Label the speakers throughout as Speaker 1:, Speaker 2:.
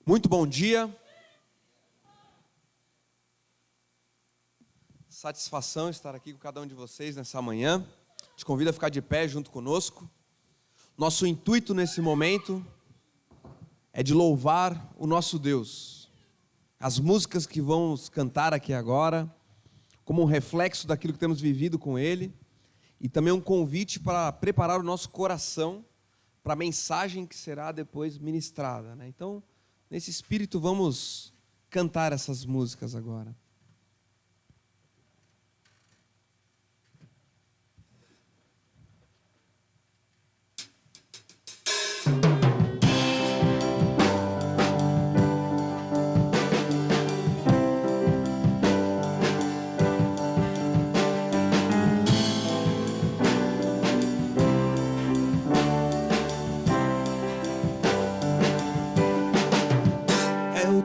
Speaker 1: Muito bom dia. Satisfação estar aqui com cada um de vocês nessa manhã. Te convido a ficar de pé junto conosco. Nosso intuito nesse momento é de louvar o nosso Deus. As músicas que vamos cantar aqui agora, como um reflexo daquilo que temos vivido com Ele, e também um convite para preparar o nosso coração para a mensagem que será depois ministrada, né? Então, nesse espírito, vamos cantar essas músicas agora.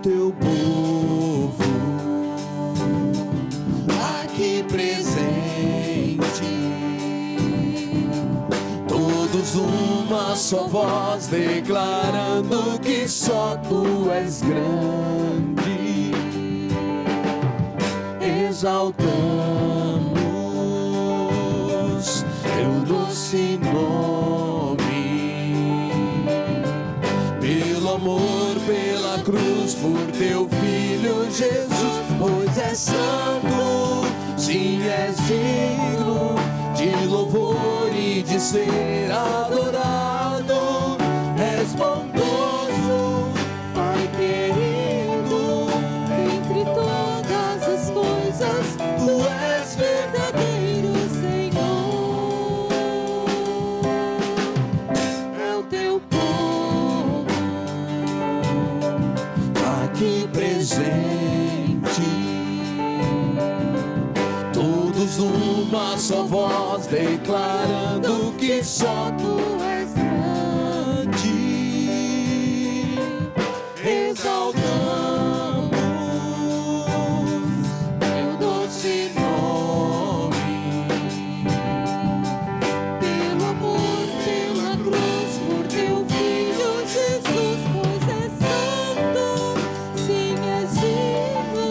Speaker 2: Teu povo aqui presente, todos uma só voz declarando que só Tu és grande, exaltamos Teu doce nome, pelo amor, pela cruz, por Teu Filho Jesus, pois és santo, sim, és digno de louvor e de ser adorado. És bondoso, Pai querido, entre todas as coisas, Tu és verdadeiro, Senhor. É o Teu povo aqui presente, todos numa só voz declarando que só Tu és grande, exaltamos Teu doce nome, pelo amor, pela cruz, por Teu Filho Jesus, pois és santo, sim, és digno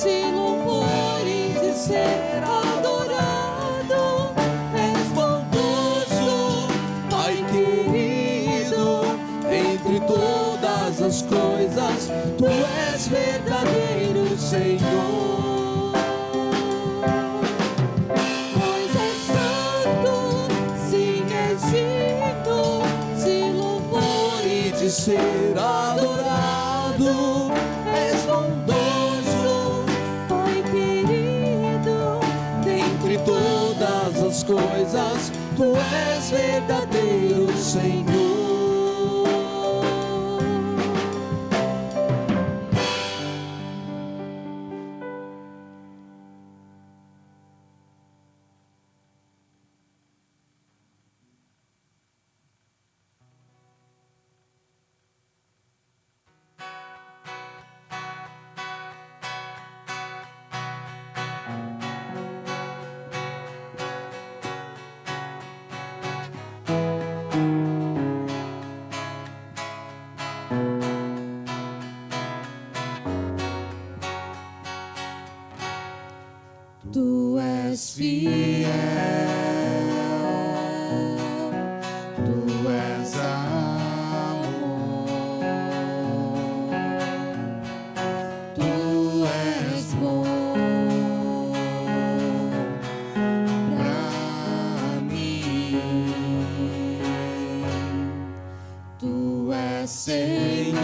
Speaker 2: de louvor e de ser adorado. És bondoso, Pai querido, entre todas as coisas, Tu és verdadeiro, Senhor. Pois és santo, sim, és digno de louvor e de ser adorado. És bondoso, Pai querido, dentre todas as coisas, Tu és verdadeiro, Senhor. Tu és fiel, Tu és amor, Tu és bom pra mim, Tu és Senhor,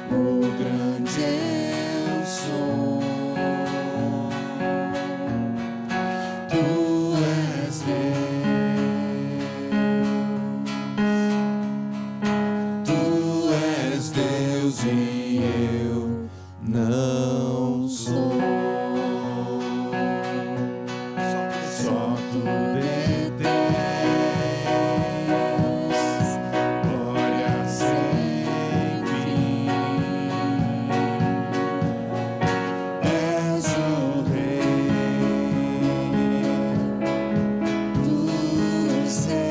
Speaker 2: o grande eu sou. Tu és Deus e eu não sou. Só Tu detens, glória sem fim. És o Rei dos Reis.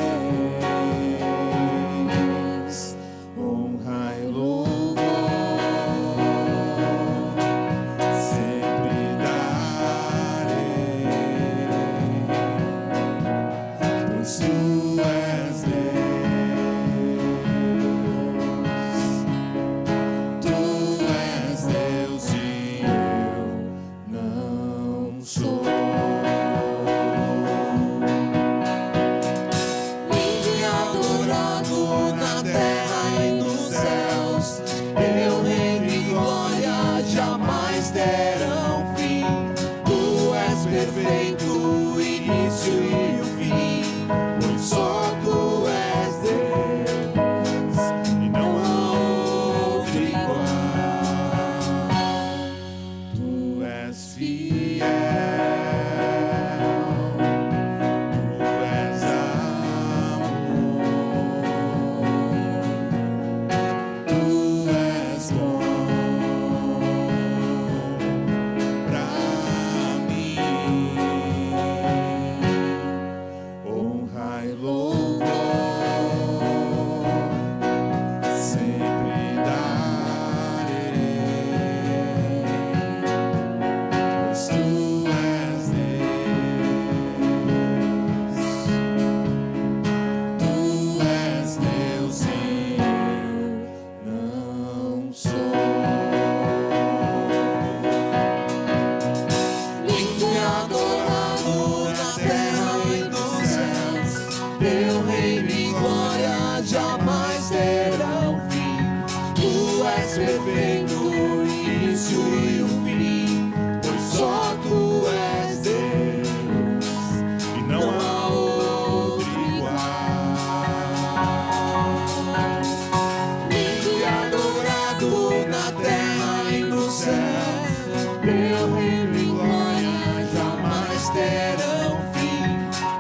Speaker 2: terão fim.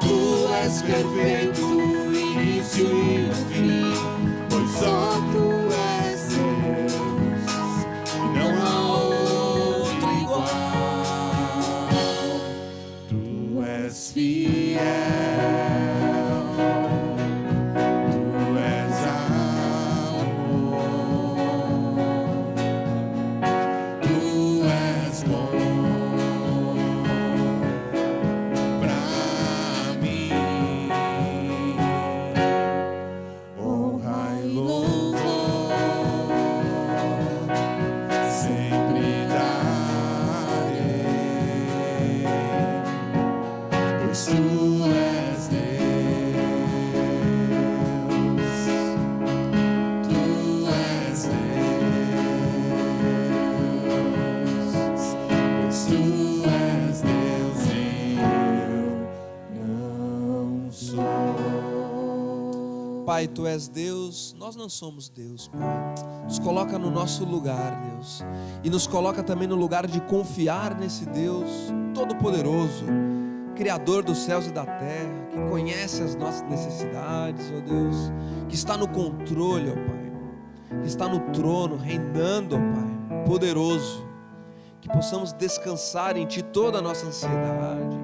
Speaker 2: Tu és perfeito, o início e o fim, pois só tu és Deus, e não há outro igual. Tu és fiel, tu és amor, tu és bom pra mim. Honra e louvor sempre darei, pois tu és Deus, tu és Deus, pois tu és Deus e eu não sou.
Speaker 1: Pai, Tu és Deus, nós não somos Deus, Pai. Nos coloca no nosso lugar, Deus, e nos coloca também no lugar de confiar nesse Deus Todo-Poderoso, Criador dos céus e da terra, que conhece as nossas necessidades, ó Deus, que está no controle, ó Pai, que está no trono, reinando, ó Pai, poderoso. Que possamos descansar em Ti toda a nossa ansiedade,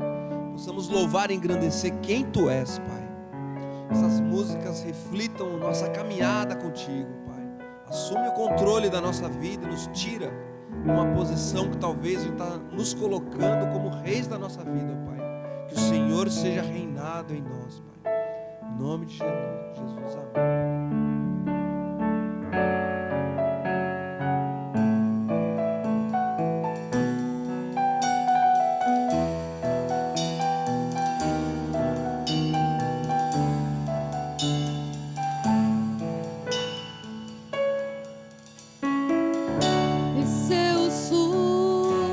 Speaker 1: possamos louvar e engrandecer quem Tu és, Pai. Essas músicas reflitam nossa caminhada contigo, Pai. Assume o controle da nossa vida e nos tira de uma posição que talvez a gente está nos colocando como reis da nossa vida, Pai. Que o Senhor seja reinado em nós, Pai. Em nome de Jesus, amém.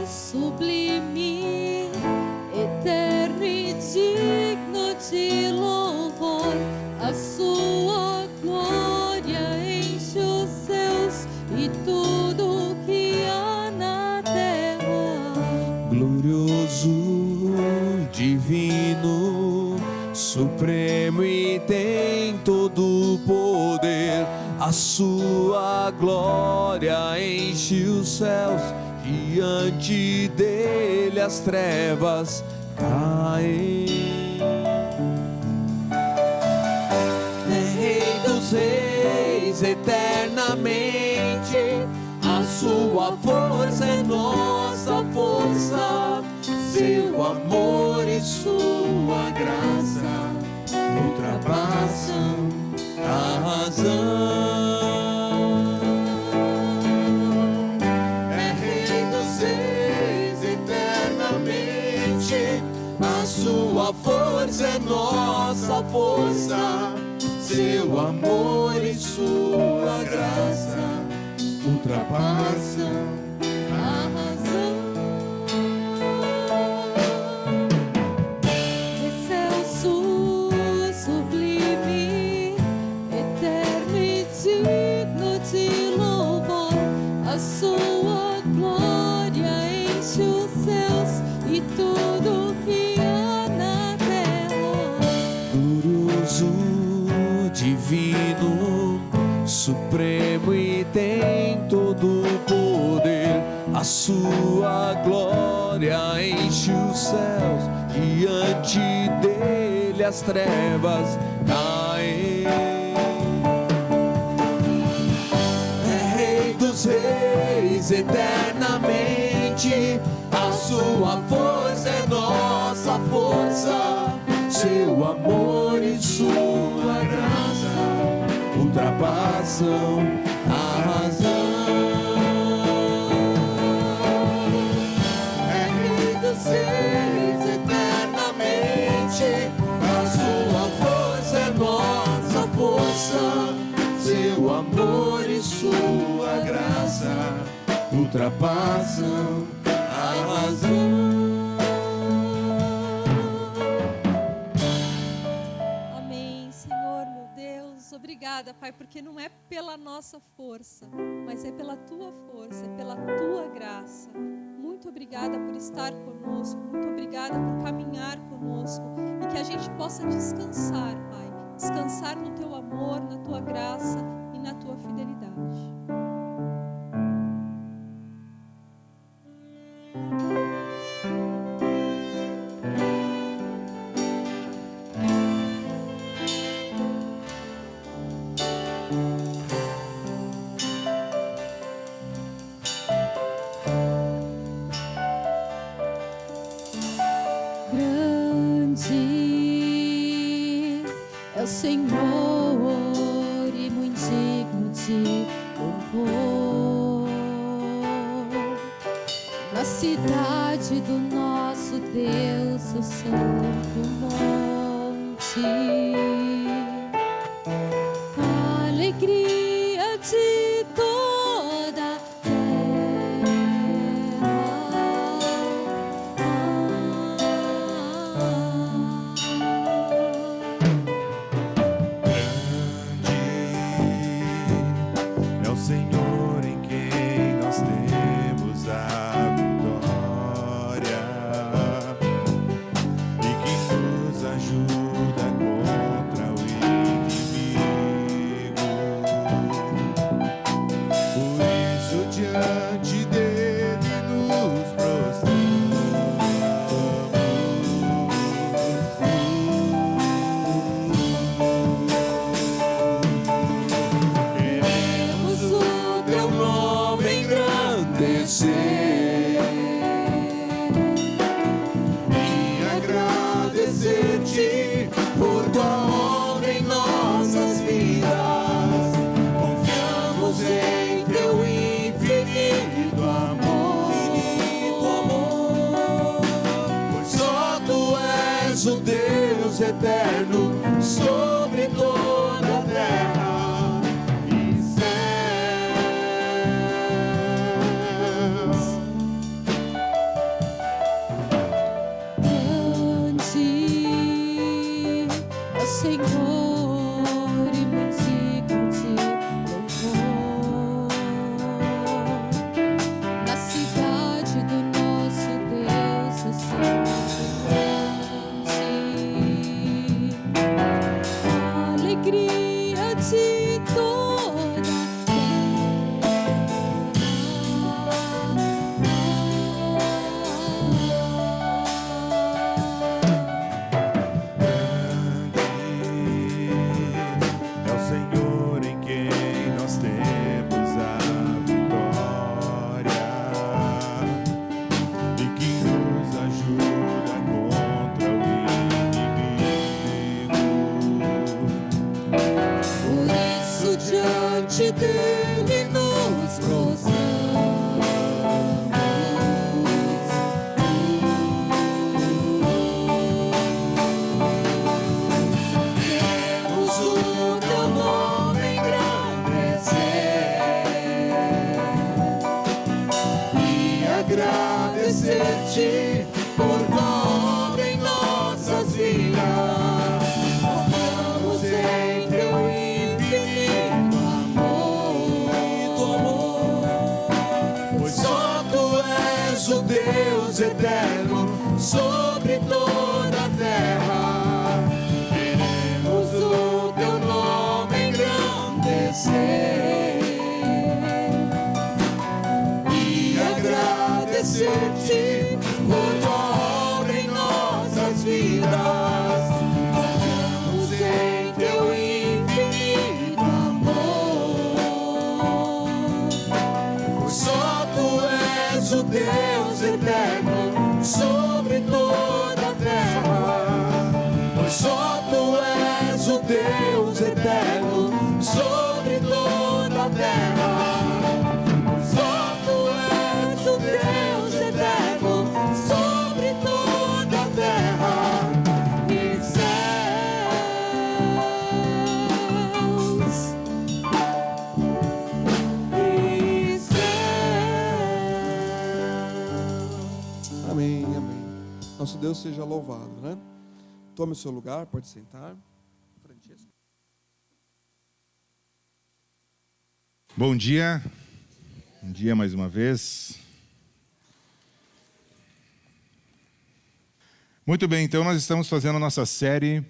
Speaker 3: Sublime, eterno e digno de louvor, a sua glória enche os céus e tudo que há na terra.
Speaker 2: Glorioso, divino, supremo e tem todo o poder. A sua glória enche os céus, diante dele as trevas caem. É Rei dos reis eternamente, a sua força é nossa força, seu amor e sua graça ultrapassam a razão. É Rei dos reis eternamente, a sua força é nossa força, seu amor e sua graça ultrapassam
Speaker 3: A razão. Excelso, sublime, eterno e digno de louvor, a sua glória enche os céus e tudo que há na terra.
Speaker 2: glorioso, divino, supremo e tem todo o poder. A sua glória enche os céus, diante dele as trevas caem. É Rei dos reis eternamente, a sua força é nossa força, seu amor e sua graça ultrapassam a razão. É Rei dos reis eternamente, a sua força é nossa força, seu amor e sua graça ultrapassam a razão.
Speaker 3: Amém, Senhor, meu Deus, obrigado. obrigada, Pai, porque não é pela nossa força, mas é pela Tua força, é pela Tua graça. Muito obrigada por estar conosco, muito obrigada por caminhar conosco e que a gente possa descansar, Pai, descansar no Teu amor, na Tua graça e na Tua fidelidade. Grande é o Senhor e muito digno de louvor. Na cidade do nosso Deus, o santo monte, a alegria de toda a
Speaker 2: É o Senhor em quem nós temos a vitória e que nos ajuda contra o inimigo. Por isso diante dele nos Queremos o teu nome engrandecer e agradecer-te por tua obra em nossas vidas. Confiamos em teu infinito amor, pois só tu és o Deus eterno sobre toda a terra e céus.
Speaker 3: grande é o Senhor e muito digno de louvor. Na cidade do nosso Deus, o santo monte, a alegria de toda
Speaker 2: É o Senhor em quem nós temos a vitória e que nos ajuda contra o inimigo.
Speaker 3: Por isso diante dele nos
Speaker 2: Queremos o teu nome engrandecer e agradecer-te por tua obra em nossas vidas. Confiamos em teu infinito amor, pois só tu és o Deus eterno sobre toda a terra. Queremos o teu nome engrandecer e agradecer-te por tua obra em nossas vidas. Confiamos em teu infinito amor, pois só tu és o Deus eterno sobre toda a terra. Pois só tu és o Deus eterno sobre toda a terra. Só tu és o Deus eterno sobre toda a terra e céus. E céus.
Speaker 1: Amém, amém. Nosso Deus seja louvado, né? Tome o seu lugar, pode sentar. Francesco.
Speaker 4: Bom dia mais uma vez. Muito bem, então nós estamos fazendo a nossa série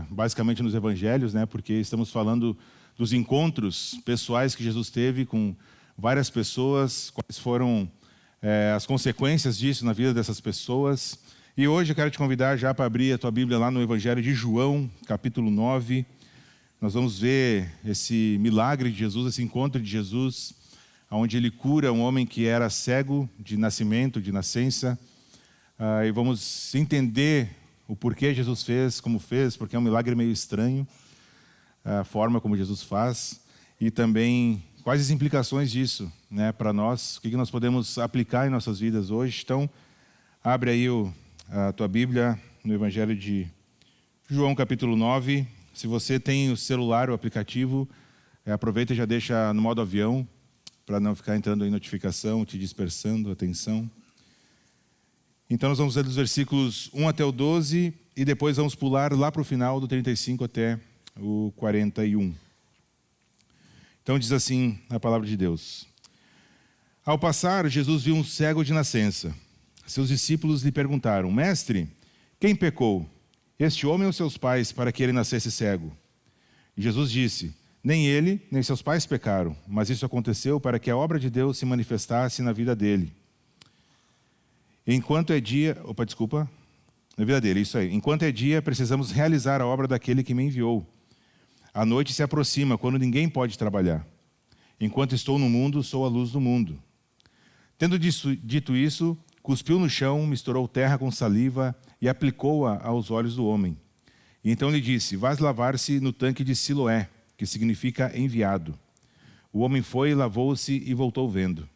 Speaker 4: basicamente nos evangelhos, né? Porque estamos falando dos encontros pessoais que Jesus teve com várias pessoas, quais foram as consequências disso na vida dessas pessoas. E hoje eu quero te convidar já para abrir a tua Bíblia lá no Evangelho de João, capítulo 9. Nós vamos ver esse milagre de Jesus, esse encontro de Jesus, onde ele cura um homem que era cego de nascimento, de nascença. E vamos entender o porquê Jesus fez, como fez, porque é um milagre meio estranho, a forma como Jesus faz, e também quais as implicações disso, né, para nós, o que nós podemos aplicar em nossas vidas hoje. Então, abre aí a tua Bíblia no Evangelho de João, capítulo 9. Se você tem o celular, o aplicativo, aproveita e já deixa no modo avião, para não ficar entrando em notificação, te dispersando a atenção. Então nós vamos ler dos versículos 1 até o 12, e depois vamos pular lá para o final do 35 até o 41. Então diz assim a palavra de Deus. Ao passar, Jesus viu um cego de nascença. Seus discípulos lhe perguntaram: Mestre, quem pecou? Este homem ou seus pais, para que ele nascesse cego? E Jesus disse: Nem ele, nem seus pais pecaram, mas isso aconteceu para que a obra de Deus se manifestasse na vida dele. Enquanto é dia... na vida dele, isso aí. Enquanto é dia, precisamos realizar a obra daquele que me enviou. A noite se aproxima, quando ninguém pode trabalhar. Enquanto estou no mundo, sou a luz do mundo. Tendo dito isso, cuspiu no chão, misturou terra com saliva e aplicou-a aos olhos do homem. E então lhe disse: Vás lavar-se no tanque de Siloé, que significa enviado. O homem foi, lavou-se e voltou vendo.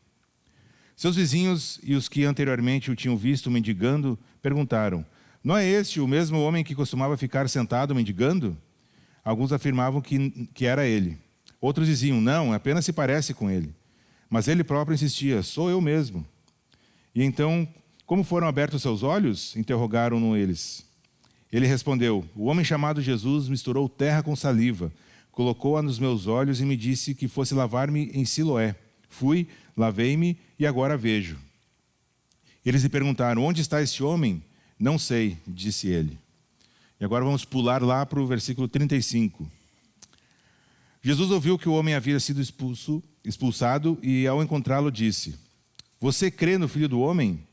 Speaker 4: Seus vizinhos e os que anteriormente o tinham visto mendigando perguntaram: Não é este o mesmo homem que costumava ficar sentado mendigando? Alguns afirmavam que era ele. Outros diziam: Não, apenas se parece com ele. Mas ele próprio insistia: Sou eu mesmo. E então, como foram abertos seus olhos? Interrogaram-no eles. Ele respondeu: O homem chamado Jesus misturou terra com saliva, colocou-a nos meus olhos e me disse que fosse lavar-me em Siloé. Fui, lavei-me e agora vejo. Eles lhe perguntaram: Onde está este homem? Não sei, disse ele. E agora vamos pular lá para o versículo 35. Jesus ouviu que o homem havia sido expulsado e, ao encontrá-lo, disse: Você crê no Filho do Homem?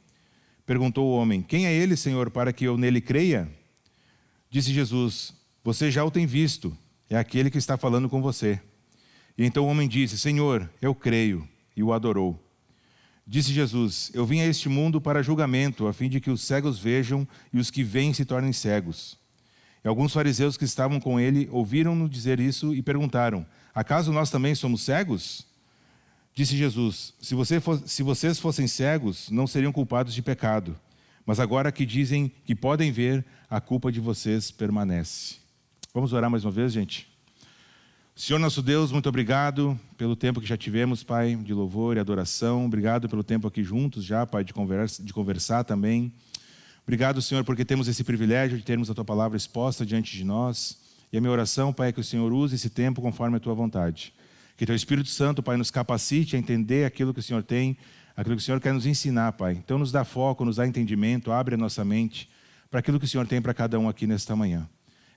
Speaker 4: Perguntou o homem: Quem é ele, Senhor, para que eu nele creia? Disse Jesus: Você já o tem visto, é aquele que está falando com você. E então o homem disse: Senhor, eu creio, e o adorou. Disse Jesus: Eu vim a este mundo para julgamento, a fim de que os cegos vejam e os que veem se tornem cegos. E alguns fariseus que estavam com ele ouviram-no dizer isso e perguntaram: Acaso nós também somos cegos? Disse Jesus: Se vocês fossem cegos, não seriam culpados de pecado. Mas agora que dizem que podem ver, a culpa de vocês permanece. Vamos orar mais uma vez, gente? Senhor nosso Deus, muito obrigado pelo tempo que já tivemos, Pai, de louvor e adoração. Obrigado pelo tempo aqui juntos já, Pai, de conversar também. Obrigado, Senhor, porque temos esse privilégio de termos a Tua palavra exposta diante de nós. E a minha oração, Pai, é que o Senhor use esse tempo conforme a Tua vontade. Que Teu Espírito Santo, Pai, nos capacite a entender aquilo que o Senhor tem, aquilo que o Senhor quer nos ensinar, Pai. Então nos dá foco, nos dá entendimento, abre a nossa mente para aquilo que o Senhor tem para cada um aqui nesta manhã.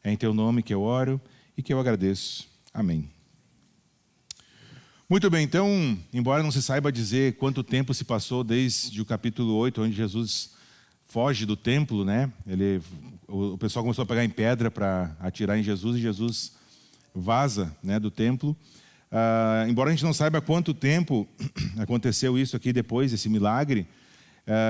Speaker 4: É em Teu nome que eu oro e que eu agradeço. Amém. Muito bem, então, embora não se saiba dizer quanto tempo se passou desde o capítulo 8, onde Jesus foge do templo, né? O pessoal começou a pegar em pedra para atirar em Jesus, e Jesus vaza, né, do templo. Embora a gente não saiba quanto tempo aconteceu isso aqui depois, esse milagre,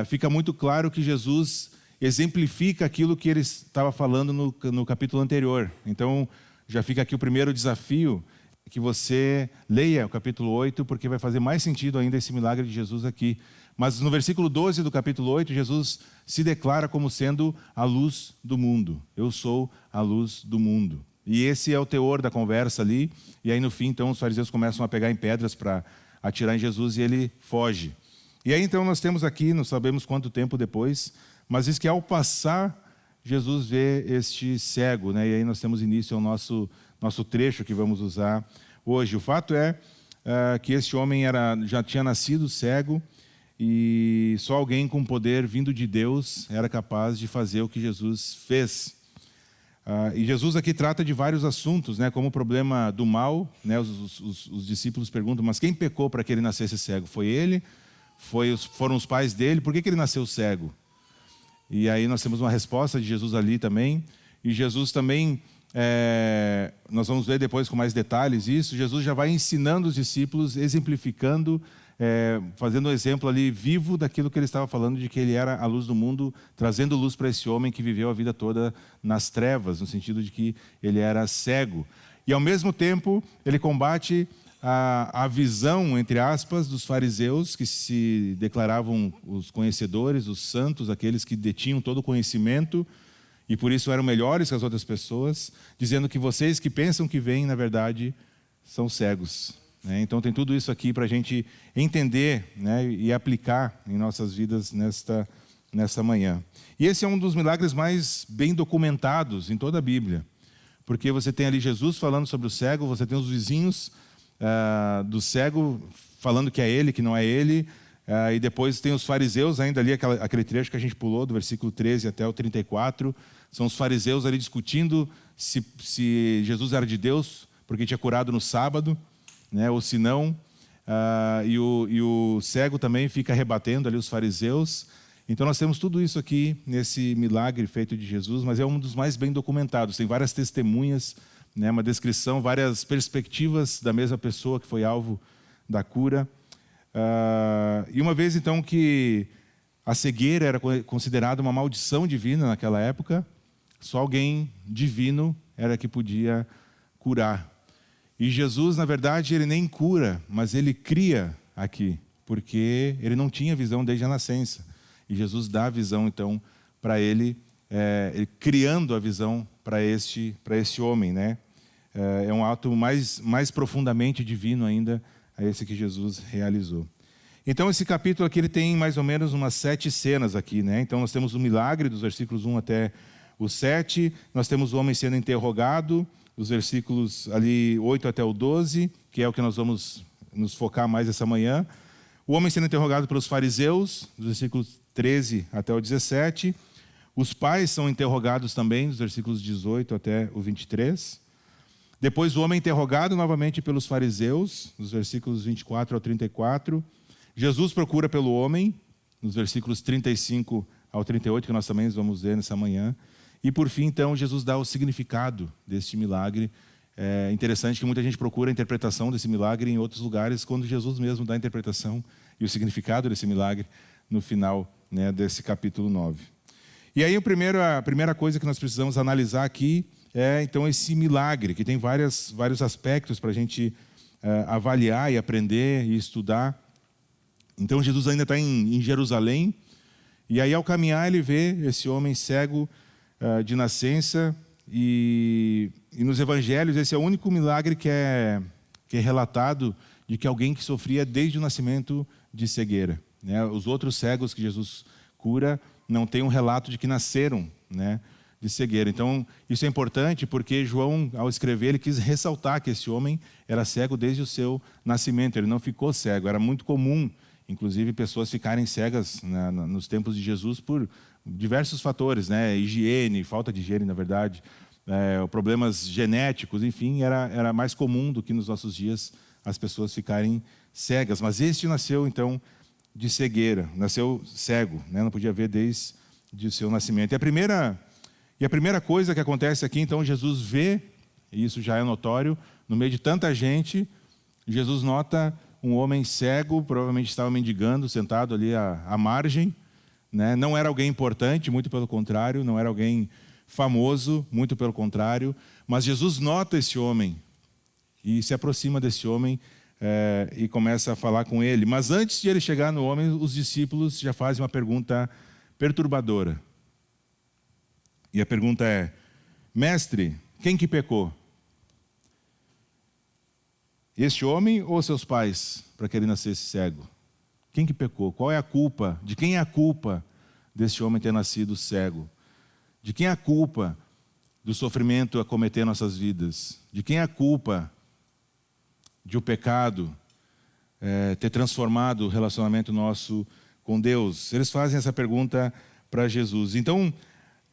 Speaker 4: fica muito claro que Jesus exemplifica aquilo que ele estava falando no capítulo anterior. Então, já fica aqui o primeiro desafio, que você leia o capítulo 8, porque vai fazer mais sentido ainda esse milagre de Jesus aqui. Mas no versículo 12 do capítulo 8, Jesus se declara como sendo a luz do mundo. Eu sou a luz do mundo. E esse é o teor da conversa ali. E aí no fim, então, os fariseus começam a pegar em pedras para atirar em Jesus e ele foge. E aí então nós temos aqui, não sabemos quanto tempo depois, mas diz que ao passar, Jesus vê este cego, né? E aí nós temos início ao nosso trecho que vamos usar hoje. O fato é que esse homem já tinha nascido cego e só alguém com poder vindo de Deus era capaz de fazer o que Jesus fez. E Jesus aqui trata de vários assuntos, né, como o problema do mal, né, os discípulos perguntam, mas quem pecou para que ele nascesse cego? Foi ele? Foram os pais dele? Por que ele nasceu cego? E aí nós temos uma resposta de Jesus ali também. E Jesus também, nós vamos ver depois com mais detalhes isso, Jesus já vai ensinando os discípulos, exemplificando, fazendo um exemplo ali vivo daquilo que ele estava falando, de que ele era a luz do mundo, trazendo luz para esse homem que viveu a vida toda nas trevas, no sentido de que ele era cego. E ao mesmo tempo, ele combate a visão, entre aspas, dos fariseus, que se declaravam os conhecedores, os santos, aqueles que detinham todo o conhecimento, e por isso eram melhores que as outras pessoas, dizendo que vocês que pensam que veem, na verdade, são cegos. Então tem tudo isso aqui para a gente entender, né, e aplicar em nossas vidas nesta manhã. E esse é um dos milagres mais bem documentados em toda a Bíblia, porque você tem ali Jesus falando sobre o cego, você tem os vizinhos do cego falando que é ele, que não é ele, e depois tem os fariseus ainda ali, aquele trecho que a gente pulou, do versículo 13 até o 34, são os fariseus ali discutindo se Jesus era de Deus, porque tinha curado no sábado, né, ou se não, e o cego também fica rebatendo ali os fariseus. Então nós temos tudo isso aqui nesse milagre feito de Jesus, mas é um dos mais bem documentados, tem várias testemunhas, né, uma descrição, várias perspectivas da mesma pessoa que foi alvo da cura. E uma vez então que a cegueira era considerada uma maldição divina naquela época, só alguém divino era que podia curar. E Jesus, na verdade, ele nem cura, mas ele cria aqui, porque ele não tinha visão desde a nascença. E Jesus dá a visão, então, para ele criando a visão para este homem, né? É um ato mais profundamente divino ainda, a esse que Jesus realizou. Então, esse capítulo aqui ele tem mais ou menos umas 7 cenas aqui, né? Então, nós temos o milagre, dos versículos 1 até o 7, nós temos o homem sendo interrogado, dos versículos ali 8 até o 12, que é o que nós vamos nos focar mais essa manhã. O homem sendo interrogado pelos fariseus, dos versículos 13 até o 17. Os pais são interrogados também, dos versículos 18 até o 23. Depois o homem interrogado novamente pelos fariseus, dos versículos 24 ao 34. Jesus procura pelo homem, nos versículos 35 ao 38, que nós também vamos ver nessa manhã. E por fim, então, Jesus dá o significado deste milagre. É interessante que muita gente procura a interpretação desse milagre em outros lugares, quando Jesus mesmo dá a interpretação e o significado desse milagre no final, né, desse capítulo 9. E aí a primeira coisa que nós precisamos analisar aqui é, então, esse milagre, que tem vários aspectos para a gente avaliar e aprender e estudar. Então, Jesus ainda está em Jerusalém, e aí, ao caminhar, ele vê esse homem cego de nascença, e nos evangelhos esse é o único milagre que é relatado de que alguém que sofria desde o nascimento de cegueira, né? Os outros cegos que Jesus cura não tem um relato de que nasceram, né, de cegueira. Então isso é importante porque João, ao escrever, ele quis ressaltar que esse homem era cego desde o seu nascimento, ele não ficou cego. Era muito comum, inclusive, pessoas ficarem cegas nos tempos de Jesus por diversos fatores, né? Higiene, falta de higiene, na verdade, problemas genéticos, enfim, era mais comum do que nos nossos dias as pessoas ficarem cegas. Mas este nasceu, então, de cegueira, nasceu cego, né? Não podia ver desde o seu nascimento. E a primeira coisa que acontece aqui, então, Jesus vê, e isso já é notório, no meio de tanta gente, Jesus nota um homem cego, provavelmente estava mendigando, sentado ali à margem, né? Não era alguém importante, muito pelo contrário, não era alguém famoso, muito pelo contrário, mas Jesus nota esse homem e se aproxima desse homem e começa a falar com ele. Mas antes de ele chegar no homem, os discípulos já fazem uma pergunta perturbadora. E a pergunta é: mestre, quem que pecou? Este homem ou seus pais, para que ele nascesse cego? Quem que pecou? Qual é a culpa? De quem é a culpa desse homem ter nascido cego? De quem é a culpa do sofrimento a cometer nossas vidas? De quem é a culpa de o pecado ter transformado o relacionamento nosso com Deus? Eles fazem essa pergunta para Jesus. Então,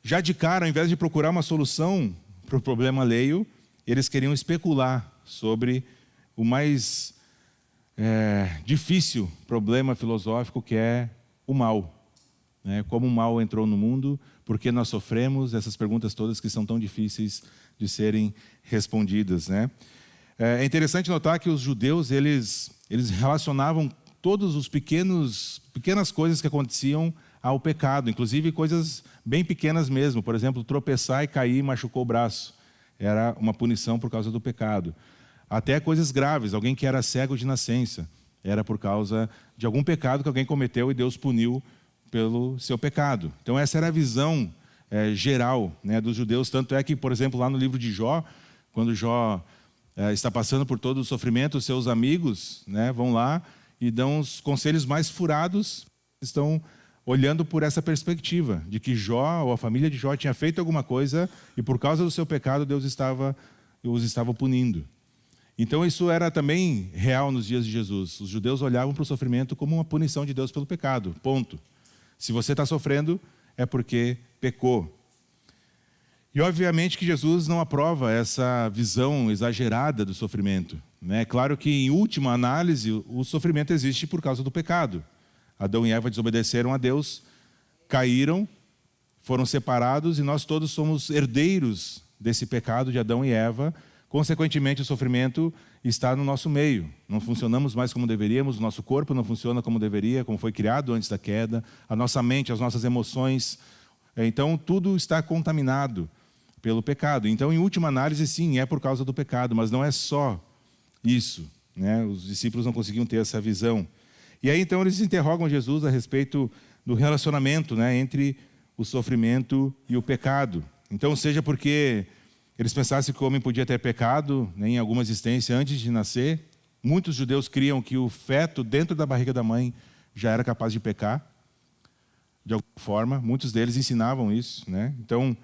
Speaker 4: já de cara, ao invés de procurar uma solução para o problema alheio, eles queriam especular sobre o mais difícil problema filosófico, que é o mal. Como o mal entrou no mundo, por que nós sofremos, essas perguntas todas que são tão difíceis de serem respondidas. É interessante notar que os judeus, eles relacionavam todos os pequenas coisas que aconteciam ao pecado, inclusive coisas bem pequenas mesmo. Por exemplo, tropeçar e cair e machucou o braço. Era uma punição por causa do pecado. Até coisas graves, alguém que era cego de nascença, era por causa de algum pecado que alguém cometeu e Deus puniu pelo seu pecado. Então essa era a visão geral dos judeus. Tanto é que, por exemplo, lá no livro de Jó, quando Jó está passando por todo o sofrimento, os seus amigos vão lá e dão os conselhos mais furados, estão olhando por essa perspectiva, de que Jó, ou a família de Jó, tinha feito alguma coisa e por causa do seu pecado Deus os estava punindo. Então isso era também real nos dias de Jesus. Os judeus olhavam para o sofrimento como uma punição de Deus pelo pecado, ponto. Se você está sofrendo, é porque pecou. E obviamente que Jesus não aprova essa visão exagerada do sofrimento. É claro que, em última análise, o sofrimento existe por causa do pecado. Adão e Eva desobedeceram a Deus, caíram, foram separados, e nós todos somos herdeiros desse pecado de Adão e Eva. Consequentemente, o sofrimento está no nosso meio. Não funcionamos mais como deveríamos, o nosso corpo não funciona como deveria, como foi criado antes da queda, a nossa mente, as nossas emoções. Então, tudo está contaminado pelo pecado. Então, em última análise, sim, é por causa do pecado, mas não é só isso. Os discípulos não conseguiam ter essa visão. E aí, então, eles interrogam Jesus a respeito do relacionamento entre o sofrimento e o pecado. Então, seja porque eles pensassem que o homem podia ter pecado em alguma existência antes de nascer. Muitos judeus criam que o feto dentro da barriga da mãe já era capaz de pecar, de alguma forma. Muitos deles ensinavam isso. Então,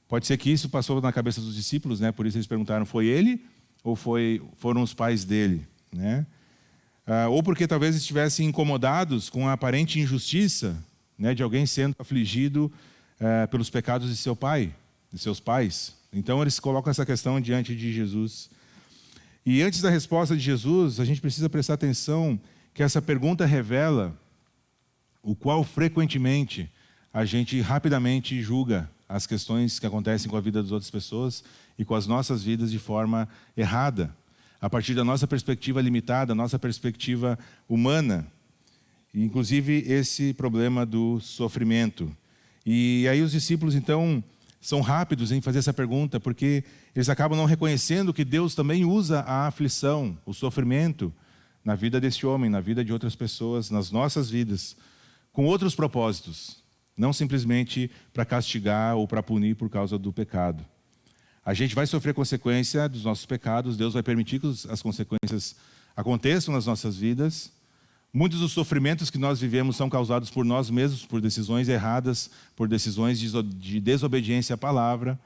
Speaker 4: pode ser que isso passou na cabeça dos discípulos, por isso eles perguntaram, foi ele ou foram os pais dele? Ou porque talvez estivessem incomodados com a aparente injustiça de alguém sendo afligido pelos pecados de seu pai, de seus pais. Então eles colocam essa questão diante de Jesus. E antes da resposta de Jesus, a gente precisa prestar atenção que essa pergunta revela o qual frequentemente a gente rapidamente julga as questões que acontecem com a vida das outras pessoas e com as nossas vidas de forma errada, a partir da nossa perspectiva limitada, nossa perspectiva humana, inclusive esse problema do sofrimento. E aí os discípulos, então, são rápidos em fazer essa pergunta, porque eles acabam não reconhecendo que Deus também usa a aflição, o sofrimento, na vida desse homem, na vida de outras pessoas, nas nossas vidas, com outros propósitos, não simplesmente para castigar ou para punir por causa do pecado. A gente vai sofrer consequência dos nossos pecados, Deus vai permitir que as consequências aconteçam nas nossas vidas. Muitos dos sofrimentos que nós vivemos são causados por nós mesmos, por decisões erradas, por decisões de desobediência à palavra.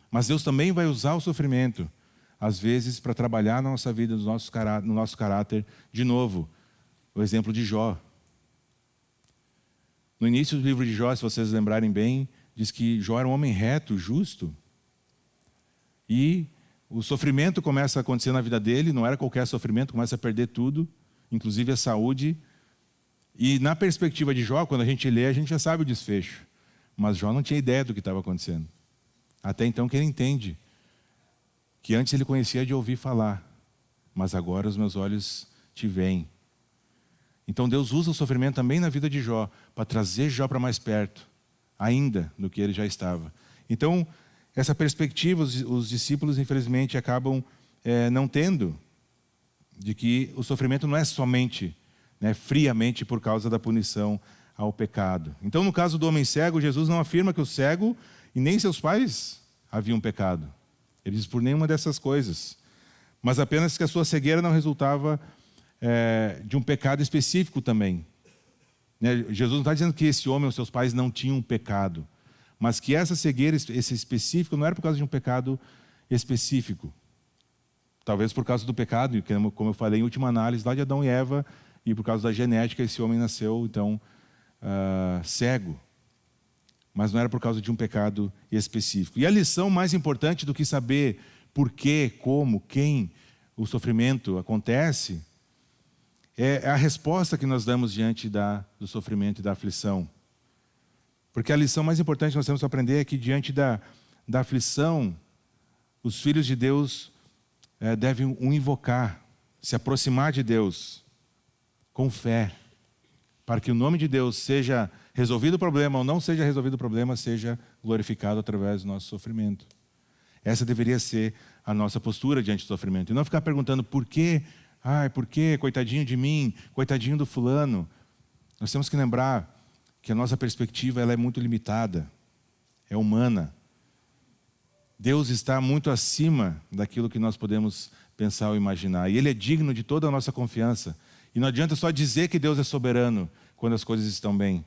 Speaker 4: Mas Deus também vai usar o sofrimento, às vezes, para trabalhar na nossa vida, no nosso caráter. De novo, o exemplo de Jó. No início do livro de Jó, se vocês lembrarem bem, diz que Jó era um homem reto, justo. E o sofrimento começa a acontecer na vida dele, não era qualquer sofrimento, começa a perder tudo, inclusive a saúde. E na perspectiva de Jó, quando a gente lê, a gente já sabe o desfecho. Mas Jó não tinha ideia do que estava acontecendo. Até então que ele entende que antes ele conhecia de ouvir falar, mas agora os meus olhos te veem. Então Deus usa o sofrimento também na vida de Jó, para trazer Jó para mais perto, ainda do que ele já estava. Então, essa perspectiva, os discípulos, infelizmente, acabam não tendo, de que o sofrimento não é somente, friamente, por causa da punição ao pecado. Então, no caso do homem cego, Jesus não afirma que o cego e nem seus pais haviam pecado. Ele diz por nenhuma dessas coisas, mas apenas que a sua cegueira não resultava de um pecado específico também. Jesus não está dizendo que esse homem ou seus pais não tinham pecado, mas que essa cegueira, esse específico, não era por causa de um pecado específico. Talvez por causa do pecado, e como eu falei, em última análise, lá de Adão e Eva, e por causa da genética, esse homem nasceu, então, cego. Mas não era por causa de um pecado específico. E a lição mais importante do que saber por quê, como, quem o sofrimento acontece, é a resposta que nós damos diante do sofrimento e da aflição. Porque a lição mais importante que nós temos que aprender é que diante da aflição, os filhos de Deus devem o invocar, se aproximar de Deus com fé, para que o nome de Deus seja resolvido o problema ou não seja resolvido o problema, seja glorificado através do nosso sofrimento. Essa deveria ser a nossa postura diante do sofrimento. E não ficar perguntando por quê, por quê, coitadinho de mim, coitadinho do fulano. Nós temos que lembrar que a nossa perspectiva ela é muito limitada, é humana. Deus está muito acima daquilo que nós podemos pensar ou imaginar. E Ele é digno de toda a nossa confiança. E não adianta só dizer que Deus é soberano quando as coisas estão bem.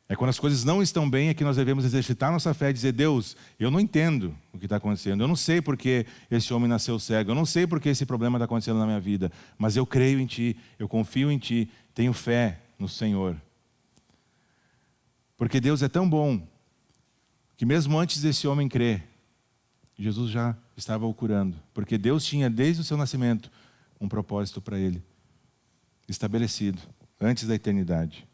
Speaker 4: É quando as coisas não estão bem é que nós devemos exercitar nossa fé e dizer: Deus, eu não entendo o que está acontecendo. Eu não sei por que esse homem nasceu cego. Eu não sei por que esse problema está acontecendo na minha vida. Mas eu creio em Ti, eu confio em Ti, tenho fé no Senhor. Porque Deus é tão bom que mesmo antes desse homem crer, Jesus já estava o curando. Porque Deus tinha desde o seu nascimento um propósito para ele, estabelecido antes da eternidade.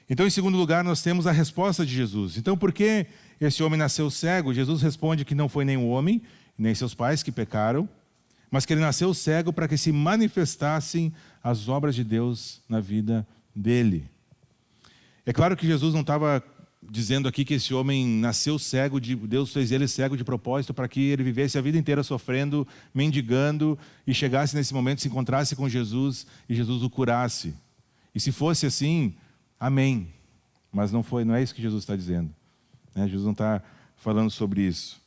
Speaker 4: Então, em segundo lugar, nós temos a resposta de Jesus. Então, por que esse homem nasceu cego? Jesus responde que não foi nem o homem, nem seus pais que pecaram, mas que ele nasceu cego para que se manifestassem as obras de Deus na vida dele. É claro que Jesus não estava dizendo aqui que esse homem nasceu cego, Deus fez ele cego de propósito para que ele vivesse a vida inteira sofrendo, mendigando e chegasse nesse momento, se encontrasse com Jesus e Jesus o curasse. E se fosse assim, amém. Mas não foi, não é isso que Jesus está dizendo. Jesus não está falando sobre isso.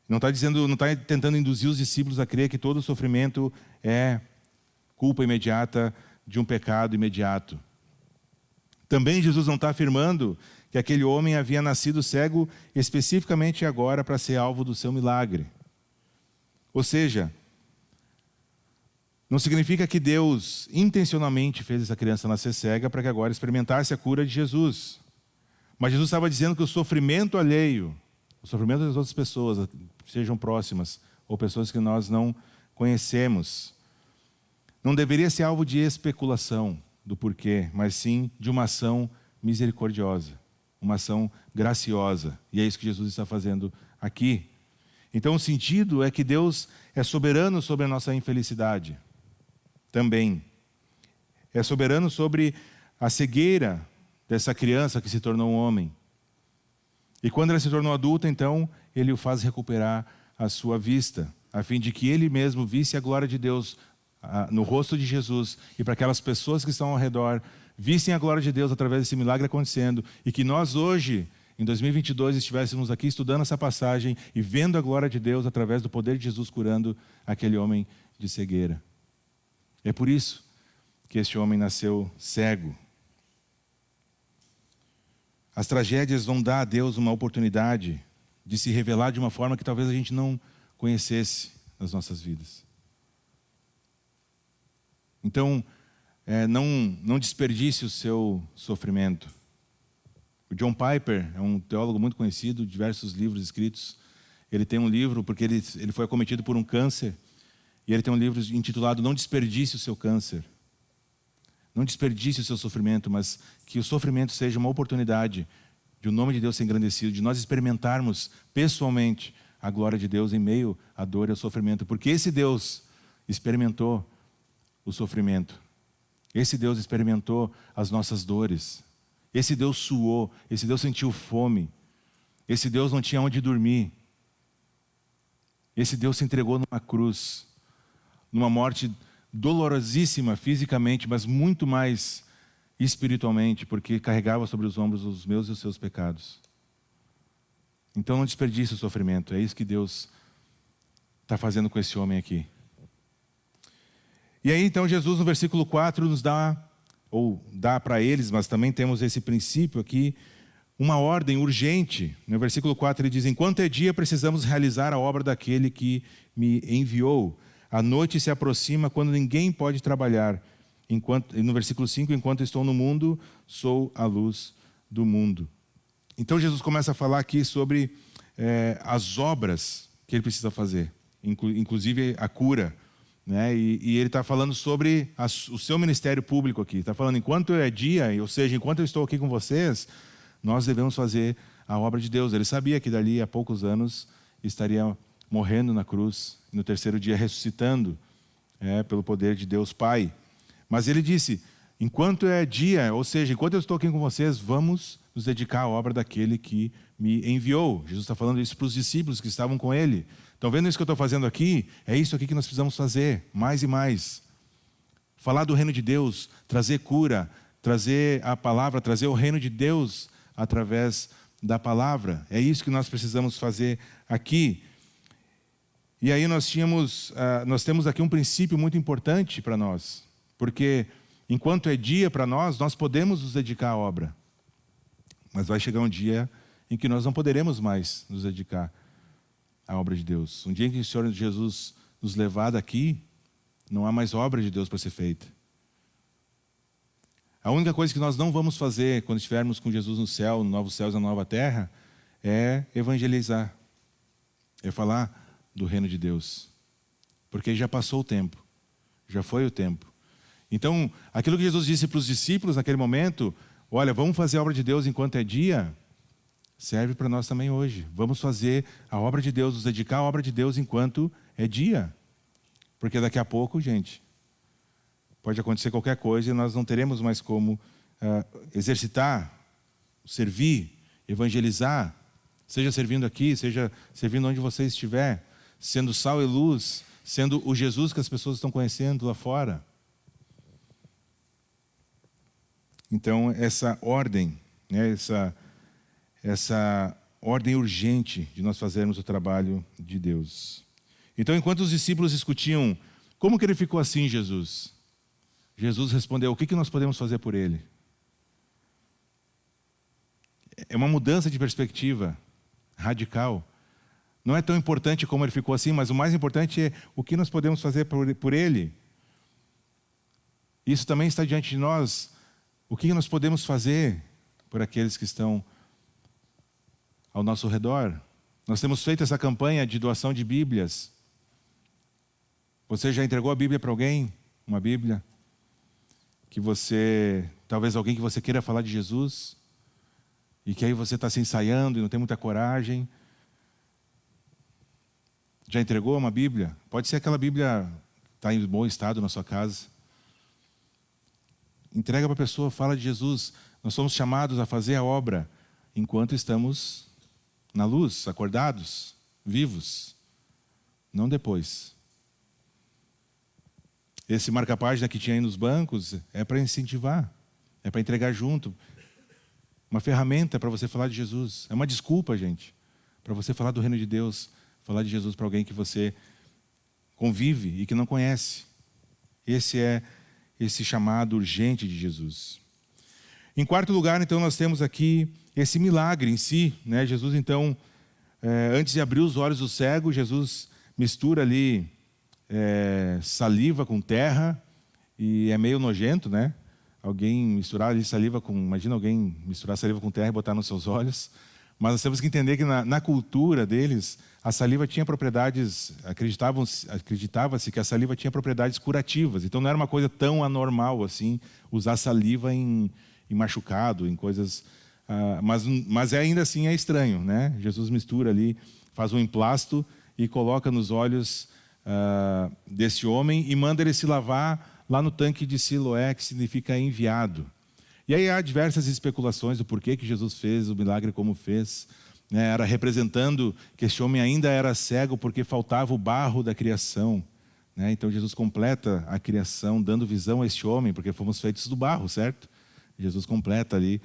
Speaker 4: Não está tentando induzir os discípulos a crer que todo sofrimento é culpa imediata de um pecado imediato. Também Jesus não está afirmando que aquele homem havia nascido cego especificamente agora para ser alvo do seu milagre. Ou seja, não significa que Deus intencionalmente fez essa criança nascer cega para que agora experimentasse a cura de Jesus. Mas Jesus estava dizendo que o sofrimento alheio, o sofrimento das outras pessoas, sejam próximas ou pessoas que nós não conhecemos, não deveria ser alvo de especulação do porquê, mas sim de uma ação misericordiosa, uma ação graciosa. E é isso que Jesus está fazendo aqui. Então o sentido é que Deus é soberano sobre a nossa infelicidade. Também. É soberano sobre a cegueira dessa criança que se tornou um homem. E quando ela se tornou adulta, então, Ele o faz recuperar a sua vista, a fim de que Ele mesmo visse a glória de Deus no rosto de Jesus, e para aquelas pessoas que estão ao redor vissem a glória de Deus através desse milagre acontecendo, e que nós hoje, em 2022, estivéssemos aqui estudando essa passagem e vendo a glória de Deus através do poder de Jesus curando aquele homem de cegueira. É por isso que este homem nasceu cego. As tragédias vão dar a Deus uma oportunidade de se revelar de uma forma que talvez a gente não conhecesse nas nossas vidas. Então, não desperdice o seu sofrimento. O John Piper é um teólogo muito conhecido, diversos livros escritos. Ele tem um livro, porque ele foi acometido por um câncer, e ele tem um livro intitulado Não Desperdice o Seu Câncer. Não desperdice o seu sofrimento, mas que o sofrimento seja uma oportunidade de o nome de Deus ser engrandecido, de nós experimentarmos pessoalmente a glória de Deus em meio à dor e ao sofrimento. Porque esse Deus experimentou o sofrimento. Esse Deus experimentou as nossas dores. Esse Deus suou. Esse Deus sentiu fome. Esse Deus não tinha onde dormir. Esse Deus se entregou numa cruz, numa morte dolorosíssima fisicamente, mas muito mais espiritualmente, porque carregava sobre os ombros os meus e os seus pecados. Então não desperdice o sofrimento. É isso que Deus está fazendo com esse homem aqui. E aí então Jesus no versículo 4 nos dá, ou dá para eles, mas também temos esse princípio aqui, uma ordem urgente. No versículo 4 ele diz: enquanto é dia, precisamos realizar a obra daquele que me enviou. A noite se aproxima quando ninguém pode trabalhar. E no versículo 5, enquanto estou no mundo, sou a luz do mundo. Então Jesus começa a falar aqui sobre as obras que ele precisa fazer, inclusive a cura. Né? E ele está falando sobre o seu ministério público aqui. Está falando, enquanto é dia, ou seja, enquanto eu estou aqui com vocês, nós devemos fazer a obra de Deus. Ele sabia que dali a poucos anos estaria morrendo na cruz, e no terceiro dia ressuscitando, pelo poder de Deus Pai. Mas ele disse, enquanto é dia, ou seja, enquanto eu estou aqui com vocês, vamos nos dedicar à obra daquele que me enviou. Jesus está falando isso para os discípulos que estavam com ele. Estão vendo isso que eu estou fazendo aqui? É isso aqui que nós precisamos fazer, mais e mais. Falar do reino de Deus, trazer cura, trazer a palavra, trazer o reino de Deus através da palavra. É isso que nós precisamos fazer aqui. E aí nós temos aqui um princípio muito importante para nós. Porque enquanto é dia para nós, nós podemos nos dedicar à obra. Mas vai chegar um dia em que nós não poderemos mais nos dedicar à obra de Deus. Um dia em que o Senhor Jesus nos levar daqui, não há mais obra de Deus para ser feita. A única coisa que nós não vamos fazer quando estivermos com Jesus no céu, no novo céu e na nova terra, é evangelizar. É falar do reino de Deus. Porque já passou o tempo. Já foi o tempo. Então, aquilo que Jesus disse para os discípulos naquele momento, olha, vamos fazer a obra de Deus enquanto é dia, serve para nós também hoje. Vamos fazer a obra de Deus, nos dedicar à obra de Deus enquanto é dia. Porque daqui a pouco, gente, pode acontecer qualquer coisa e nós não teremos mais como exercitar, servir, evangelizar, seja servindo aqui, seja servindo onde você estiver, sendo sal e luz, sendo o Jesus que as pessoas estão conhecendo lá fora. Então, essa ordem, né, essa ordem urgente de nós fazermos o trabalho de Deus. Então, enquanto os discípulos discutiam, como que ele ficou assim, Jesus? Jesus respondeu, o que nós podemos fazer por ele? É uma mudança de perspectiva radical. Não é tão importante como ele ficou assim, mas o mais importante é o que nós podemos fazer por ele. Isso também está diante de nós. O que nós podemos fazer por aqueles que estão ao nosso redor? Nós temos feito essa campanha de doação de Bíblias. Você já entregou a Bíblia para alguém? Uma Bíblia? Talvez alguém que você queira falar de Jesus, e que aí você está se ensaiando e não tem muita coragem. Já entregou uma Bíblia? Pode ser aquela Bíblia que está em bom estado na sua casa. Entrega para a pessoa, fala de Jesus. Nós somos chamados a fazer a obra enquanto estamos na luz, acordados, vivos. Não depois. Esse marca-página que tinha aí nos bancos é para incentivar, é para entregar junto. Uma ferramenta para você falar de Jesus. É uma desculpa, gente, para você falar do reino de Deus, falar de Jesus para alguém que você convive e que não conhece. Esse é esse chamado urgente de Jesus. Em quarto lugar, então, nós temos aqui esse milagre em si, né? Jesus, então, antes de abrir os olhos do cego, Jesus mistura ali saliva com terra, e é meio nojento, né? Alguém misturar ali saliva com... Imagina alguém misturar saliva com terra e botar nos seus olhos. Mas nós temos que entender que na cultura deles, a saliva tinha propriedades, acreditava-se que a saliva tinha propriedades curativas. Então não era uma coisa tão anormal assim, usar saliva em machucado, em coisas... mas ainda assim é estranho, né? Jesus mistura ali, faz um emplasto e coloca nos olhos desse homem e manda ele se lavar lá no tanque de Siloé, que significa enviado. E aí há diversas especulações do porquê que Jesus fez o milagre como fez. Era representando que este homem ainda era cego porque faltava o barro da criação. Então Jesus completa a criação, dando visão a este homem, porque fomos feitos do barro, certo? Jesus completa ali.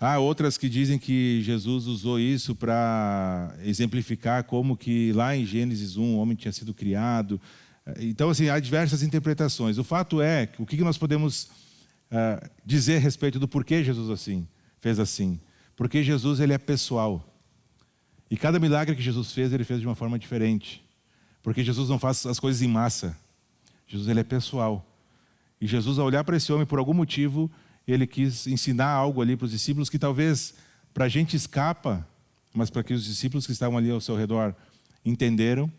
Speaker 4: Há outras que dizem que Jesus usou isso para exemplificar como que lá em Gênesis 1 o homem tinha sido criado. Então, assim, há diversas interpretações. O fato é, o que nós podemos dizer a respeito do porquê Jesus fez assim? Porque Jesus, ele é pessoal. E cada milagre que Jesus fez, ele fez de uma forma diferente. Porque Jesus não faz as coisas em massa. Jesus, ele é pessoal. E Jesus, ao olhar para esse homem, por algum motivo, ele quis ensinar algo ali para os discípulos que talvez para a gente escapa, mas para que os discípulos que estavam ali ao seu redor entenderam.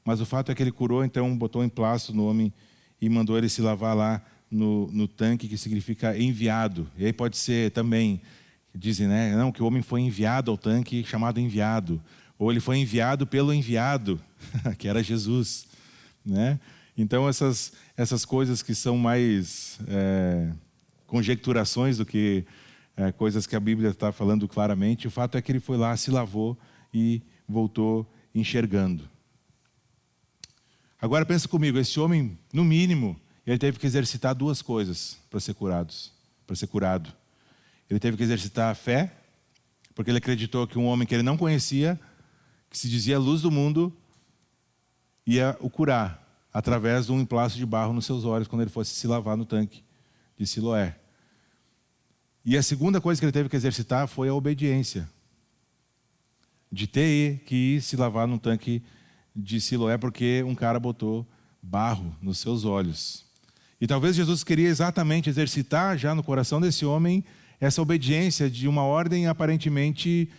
Speaker 4: Mas o fato é que ele curou, então botou um emplasto no homem e mandou ele se lavar lá no tanque, que significa enviado. E aí pode ser também, dizem, né? Não, que o homem foi enviado ao tanque, chamado enviado. Ou ele foi enviado pelo enviado, que era Jesus, né? Então essas coisas que são mais conjecturações do que coisas que a Bíblia está falando claramente, o fato é que ele foi lá, se lavou e voltou enxergando. Agora pensa comigo, esse homem, no mínimo, ele teve que exercitar duas coisas para ser curado. Ele teve que exercitar a fé, porque ele acreditou que um homem que ele não conhecia, que se dizia a luz do mundo, ia o curar através de um emplasto de barro nos seus olhos quando ele fosse se lavar no tanque de Siloé. E a segunda coisa que ele teve que exercitar foi a obediência. De ter que ir se lavar no tanque de Siloé porque um cara botou barro nos seus olhos. E talvez Jesus queria exatamente exercitar já no coração desse homem essa obediência de uma ordem aparentemente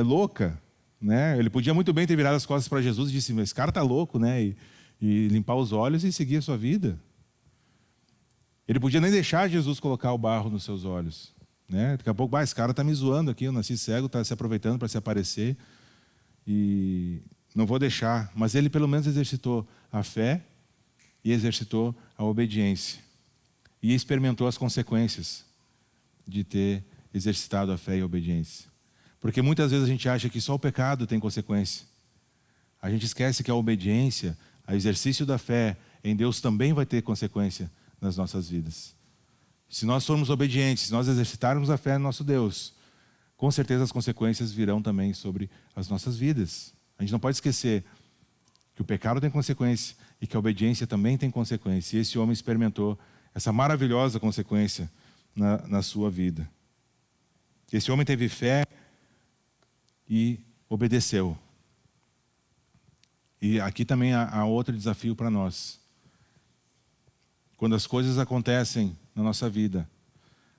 Speaker 4: louca, né? Ele podia muito bem ter virado as costas para Jesus e disse, mas esse cara está louco, né? E limpar os olhos e seguir a sua vida. Ele podia nem deixar Jesus colocar o barro nos seus olhos, né? Daqui a pouco, esse cara está me zoando aqui, eu nasci cego, está se aproveitando para se aparecer e não vou deixar. Mas ele pelo menos exercitou a fé e exercitou a obediência e experimentou as consequências de ter exercitado a fé e a obediência. Porque muitas vezes a gente acha que só o pecado tem consequência. A gente esquece que a obediência, o exercício da fé em Deus também vai ter consequência nas nossas vidas. Se nós formos obedientes, se nós exercitarmos a fé no nosso Deus, com certeza as consequências virão também sobre as nossas vidas. A gente não pode esquecer que o pecado tem consequência e que a obediência também tem consequência. E esse homem experimentou essa maravilhosa consequência na sua vida. Esse homem teve fé e obedeceu. E aqui também há outro desafio para nós. Quando as coisas acontecem na nossa vida,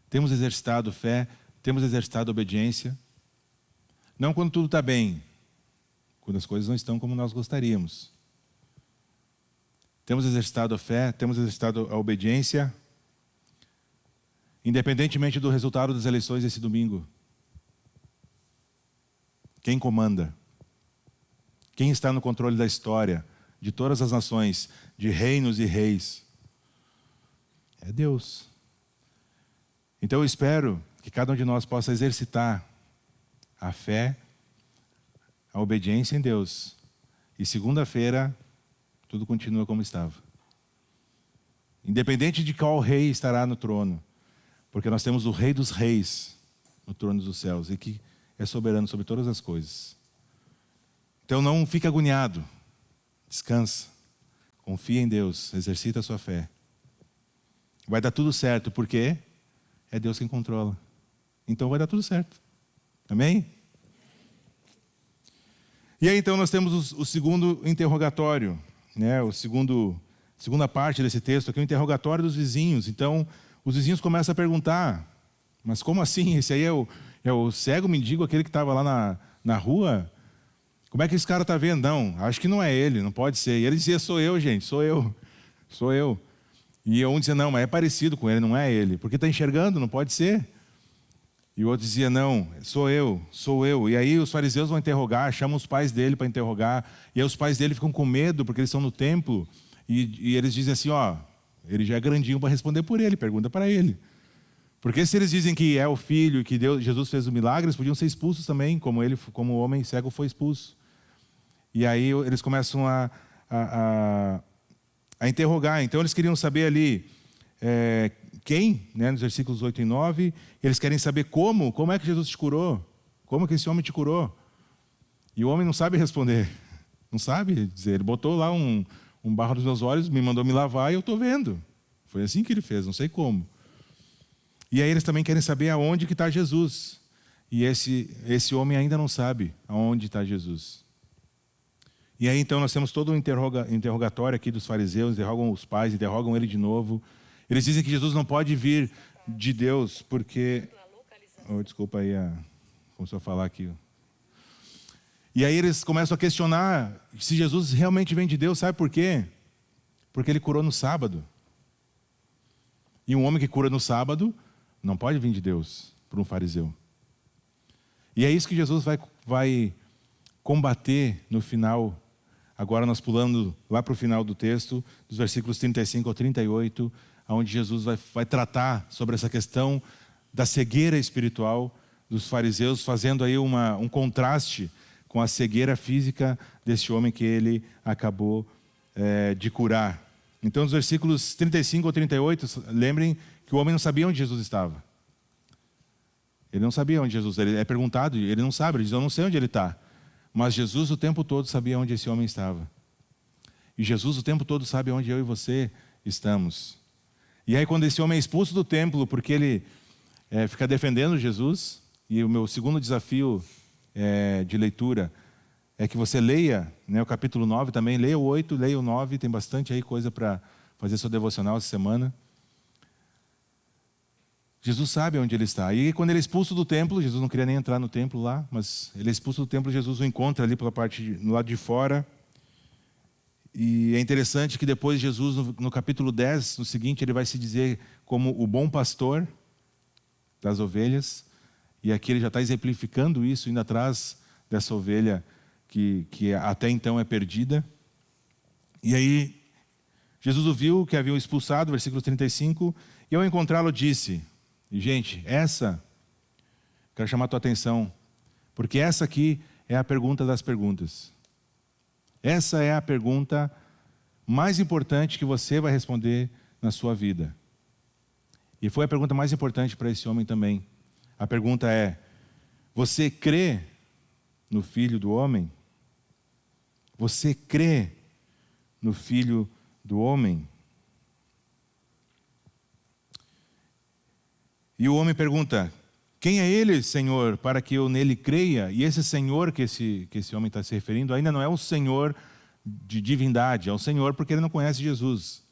Speaker 4: temos exercitado fé, temos exercitado obediência. Não quando tudo está bem, quando as coisas não estão como nós gostaríamos. Temos exercitado a fé, temos exercitado a obediência, independentemente do resultado das eleições desse domingo. Quem comanda? Quem está no controle da história, de todas as nações, de reinos e reis? É Deus. Então eu espero que cada um de nós possa exercitar a fé, a obediência em Deus. E segunda-feira, tudo continua como estava. Independente de qual rei estará no trono. Porque nós temos o Rei dos Reis no trono dos céus e que é soberano sobre todas as coisas. Então não fique agoniado. Descansa. Confia em Deus. Exercita a sua fé. Vai dar tudo certo, porque é Deus quem controla. Então vai dar tudo certo. Amém? E aí então nós temos o segundo interrogatório, né? Segunda parte desse texto aqui, o interrogatório dos vizinhos. Então os vizinhos começam a perguntar, mas como assim? Esse aí é o cego mendigo, aquele que estava lá na rua? Como é que esse cara está vendo? Não, acho que não é ele, não pode ser. E ele dizia, sou eu, gente, sou eu. E um dizia, não, mas é parecido com ele, não é ele. Porque está enxergando, não pode ser. E o outro dizia, não, sou eu. E aí os fariseus vão interrogar, chamam os pais dele para interrogar. E aí os pais dele ficam com medo, porque eles estão no templo. E eles dizem assim, ele já é grandinho para responder por ele, pergunta para ele. Porque se eles dizem que é o filho, que Jesus fez o milagre, eles podiam ser expulsos também, como o homem cego foi expulso. E aí eles começam a interrogar. Então eles queriam saber ali quem, né, nos versículos 8 e 9, eles querem saber como é que Jesus te curou, como que esse homem te curou. E o homem não sabe responder, não sabe dizer. Ele botou lá um barro nos meus olhos, me mandou me lavar e eu estou vendo. Foi assim que ele fez, não sei como. E aí eles também querem saber aonde que está Jesus. e esse homem ainda não sabe aonde está Jesus. E aí então nós temos todo um interrogatório aqui dos fariseus, interrogam os pais, interrogam ele de novo. Eles dizem que Jesus não pode vir de Deus porque... desculpa aí, começou a falar aqui. E aí eles começam a questionar se Jesus realmente vem de Deus, sabe por quê? Porque ele curou no sábado. E um homem que cura no sábado não pode vir de Deus para um fariseu. E é isso que Jesus vai combater no final. Agora nós pulando lá para o final do texto, dos versículos 35 ao 38, onde Jesus vai tratar sobre essa questão da cegueira espiritual dos fariseus, fazendo aí um contraste com a cegueira física desse homem que ele acabou de curar. Então, nos versículos 35 ao 38, lembrem que o homem não sabia onde Jesus estava. Ele não sabia onde Jesus... Ele é perguntado, ele não sabe, ele diz, eu não sei onde ele está. Mas Jesus o tempo todo sabia onde esse homem estava. E Jesus o tempo todo sabe onde eu e você estamos. E aí quando esse homem é expulso do templo, porque ele fica defendendo Jesus, e o meu segundo desafio de leitura é que você leia, né, o capítulo 9 também, leia o 8, leia o 9, tem bastante aí coisa para fazer seu devocional essa semana. Jesus sabe onde ele está. E quando ele é expulso do templo, Jesus não queria nem entrar no templo lá, mas ele é expulso do templo, Jesus o encontra ali pela no lado de fora. E é interessante que depois Jesus, no capítulo 10, no seguinte, ele vai se dizer como o bom pastor das ovelhas. E aqui ele já está exemplificando isso, indo atrás dessa ovelha que até então é perdida. E aí, Jesus o viu que haviam expulsado, versículo 35, e ao encontrá-lo disse... E, gente, quero chamar a tua atenção, porque essa aqui é a pergunta das perguntas. Essa é a pergunta mais importante que você vai responder na sua vida. E foi a pergunta mais importante para esse homem também. A pergunta é: você crê no Filho do Homem? Você crê no Filho do Homem? E o homem pergunta: quem é ele, Senhor, para que eu nele creia? E esse Senhor que esse homem está se referindo ainda não é o Senhor de divindade, é o Senhor porque ele não conhece Jesus.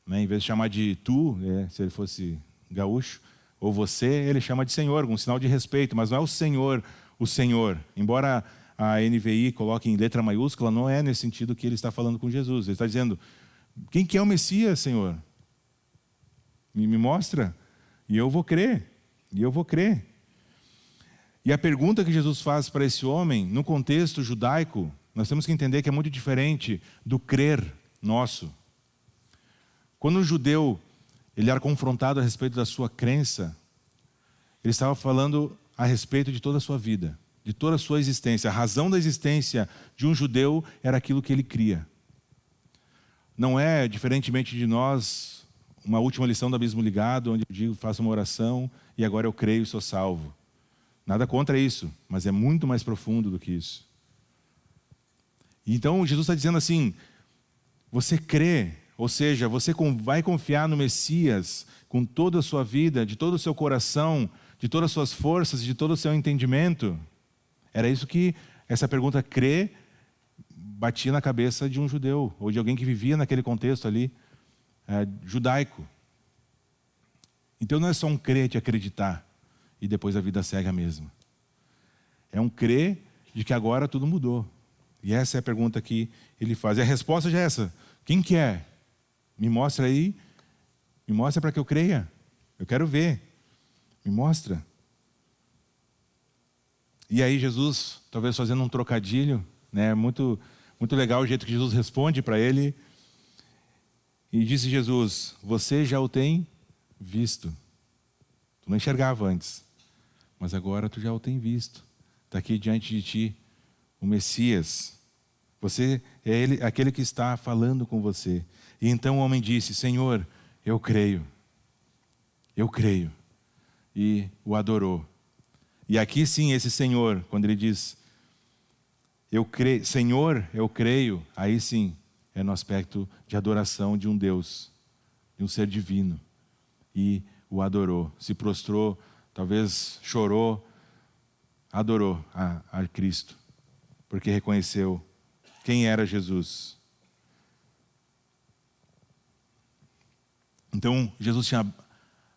Speaker 4: Né? Em vez de chamar de tu, se ele fosse gaúcho, ou você, ele chama de Senhor, um sinal de respeito, mas não é o Senhor. Embora a NVI coloque em letra maiúscula, não é nesse sentido que ele está falando com Jesus. Ele está dizendo: quem que é o Messias, Senhor? Me mostra. E eu vou crer. E a pergunta que Jesus faz para esse homem, no contexto judaico, nós temos que entender que é muito diferente do crer nosso. Quando um judeu ele era confrontado a respeito da sua crença, ele estava falando a respeito de toda a sua vida, de toda a sua existência. A razão da existência de um judeu era aquilo que ele cria. Não é, diferentemente de nós, uma última lição do Abismo Ligado, onde eu digo, faço uma oração e agora eu creio e sou salvo. Nada contra isso, mas é muito mais profundo do que isso. Então Jesus está dizendo assim: você crê, ou seja, você vai confiar no Messias com toda a sua vida, de todo o seu coração, de todas as suas forças, de todo o seu entendimento? Era isso que essa pergunta crê batia na cabeça de um judeu, ou de alguém que vivia naquele contexto ali, judaico. Então não é só um crer de acreditar e depois a vida segue a mesma. É um crer de que agora tudo mudou. E essa é a pergunta que ele faz. E a resposta já é essa: quem que é? Me mostra aí, me mostra para que eu creia. Eu quero ver, me mostra. E aí Jesus, talvez fazendo um trocadilho, né, muito legal o jeito que Jesus responde para ele. E disse Jesus: você já o tem visto. Tu não enxergava antes, mas agora tu já o tem visto. Está aqui diante de ti o Messias. Você é aquele que está falando com você. E então o homem disse: Senhor, eu creio. E o adorou. E aqui sim, esse Senhor, quando ele diz, eu creio, Senhor, eu creio, aí sim, é no aspecto de adoração de um Deus, de um ser divino. E o adorou, se prostrou, talvez chorou, adorou a Cristo, porque reconheceu quem era Jesus. Então, Jesus tinha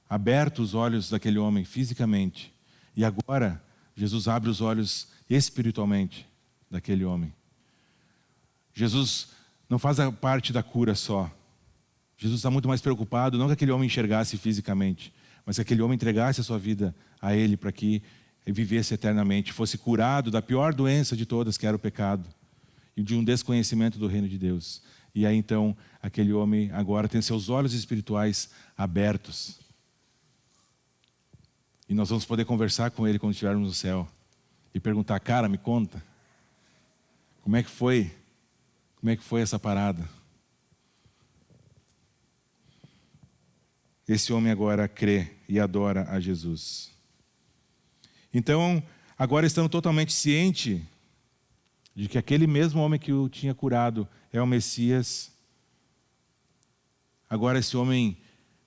Speaker 4: aberto os olhos daquele homem fisicamente, e agora Jesus abre os olhos espiritualmente daquele homem. Jesus não faz a parte da cura só. Jesus está muito mais preocupado, não que aquele homem enxergasse fisicamente, mas que aquele homem entregasse a sua vida a Ele para que ele vivesse eternamente, fosse curado da pior doença de todas, que era o pecado, e de um desconhecimento do reino de Deus. E aí então, aquele homem agora tem seus olhos espirituais abertos. E nós vamos poder conversar com ele quando estivermos no céu. E perguntar, cara, me conta. Como é que foi? Como é que foi essa parada? Esse homem agora crê e adora a Jesus. Então, agora estando totalmente ciente de que aquele mesmo homem que o tinha curado é o Messias, agora esse homem,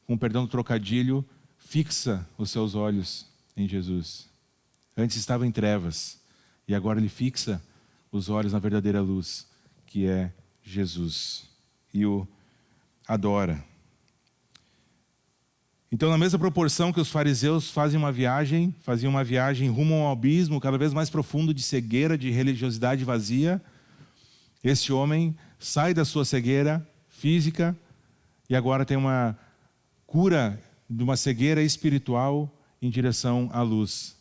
Speaker 4: com perdão do trocadilho, fixa os seus olhos em Jesus. Antes estava em trevas, e agora ele fixa os olhos na verdadeira luz, que é Jesus, e o adora. Então, na mesma proporção que os fariseus faziam uma viagem rumo a um abismo cada vez mais profundo de cegueira, de religiosidade vazia, este homem sai da sua cegueira física e agora tem uma cura de uma cegueira espiritual em direção à luz.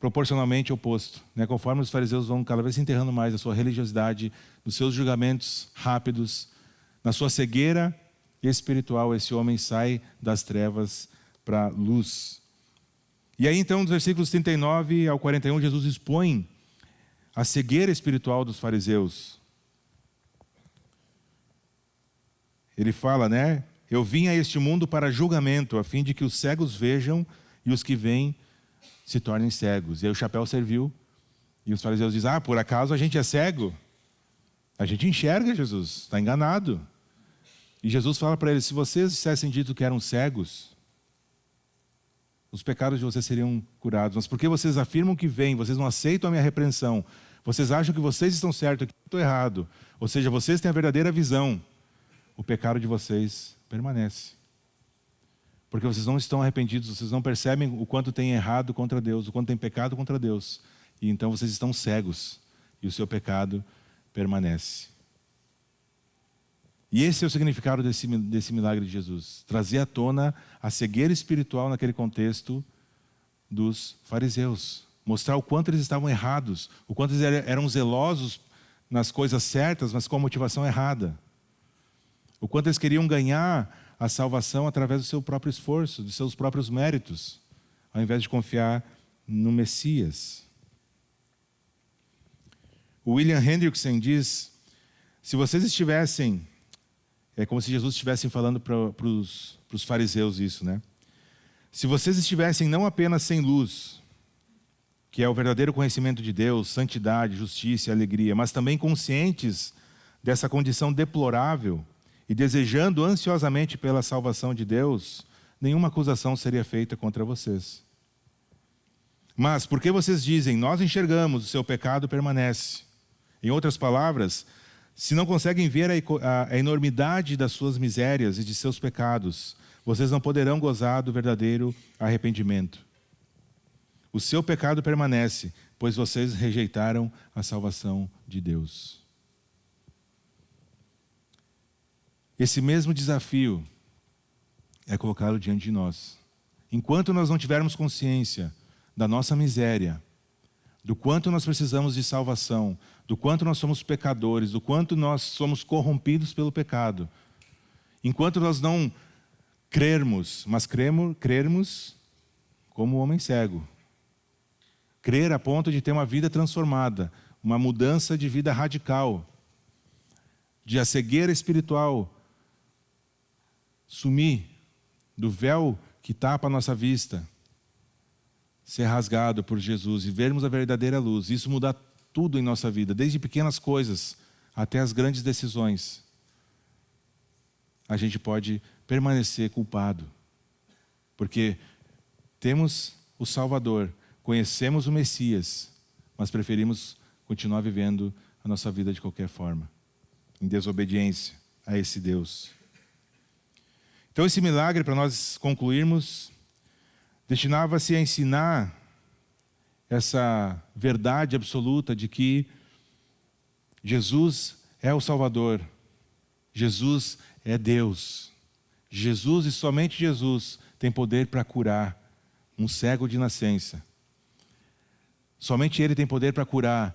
Speaker 4: Proporcionalmente oposto, né? Conforme os fariseus vão cada vez se enterrando mais da sua religiosidade, dos seus julgamentos rápidos, na sua cegueira espiritual, esse homem sai das trevas para a luz. E aí então, dos versículos 39 ao 41, Jesus expõe a cegueira espiritual dos fariseus. Ele fala, né? Eu vim a este mundo para julgamento, a fim de que os cegos vejam e os que veem se tornem cegos. E aí o chapéu serviu. E os fariseus dizem, por acaso a gente é cego? A gente enxerga, Jesus, está enganado. E Jesus fala para eles, se vocês tivessem dito que eram cegos, os pecados de vocês seriam curados. Mas porque vocês afirmam que veem, vocês não aceitam a minha repreensão, vocês acham que vocês estão certos, que eu estou errado. Ou seja, vocês têm a verdadeira visão. O pecado de vocês permanece. Porque vocês não estão arrependidos, vocês não percebem o quanto tem errado contra Deus, o quanto tem pecado contra Deus. E então vocês estão cegos e o seu pecado permanece. E esse é o significado desse milagre de Jesus. Trazer à tona a cegueira espiritual naquele contexto dos fariseus. Mostrar o quanto eles estavam errados, o quanto eles eram zelosos nas coisas certas, mas com a motivação errada. O quanto eles queriam ganhar a salvação através do seu próprio esforço, dos seus próprios méritos, ao invés de confiar no Messias. O William Hendrickson diz, se vocês estivessem, é como se Jesus estivesse falando para os fariseus isso, né? Se vocês estivessem não apenas sem luz, que é o verdadeiro conhecimento de Deus, santidade, justiça e alegria, mas também conscientes dessa condição deplorável e desejando ansiosamente pela salvação de Deus, nenhuma acusação seria feita contra vocês. Mas, porque vocês dizem, nós enxergamos, o seu pecado permanece. Em outras palavras, se não conseguem ver a enormidade das suas misérias e de seus pecados, vocês não poderão gozar do verdadeiro arrependimento. O seu pecado permanece, pois vocês rejeitaram a salvação de Deus. Esse mesmo desafio é colocado diante de nós. Enquanto nós não tivermos consciência da nossa miséria, do quanto nós precisamos de salvação, do quanto nós somos pecadores, do quanto nós somos corrompidos pelo pecado, enquanto nós não crermos, mas crermos como o homem cego, crer a ponto de ter uma vida transformada, uma mudança de vida radical, de a cegueira espiritual sumir, do véu que tapa a nossa vista ser rasgado por Jesus e vermos a verdadeira luz. Isso muda tudo em nossa vida, desde pequenas coisas até as grandes decisões. A gente pode permanecer culpado, porque temos o Salvador, conhecemos o Messias, mas preferimos continuar vivendo a nossa vida de qualquer forma, em desobediência a esse Deus. Então esse milagre, para nós concluirmos, destinava-se a ensinar essa verdade absoluta de que Jesus é o Salvador, Jesus é Deus. Jesus e somente Jesus tem poder para curar um cego de nascença. Somente Ele tem poder para curar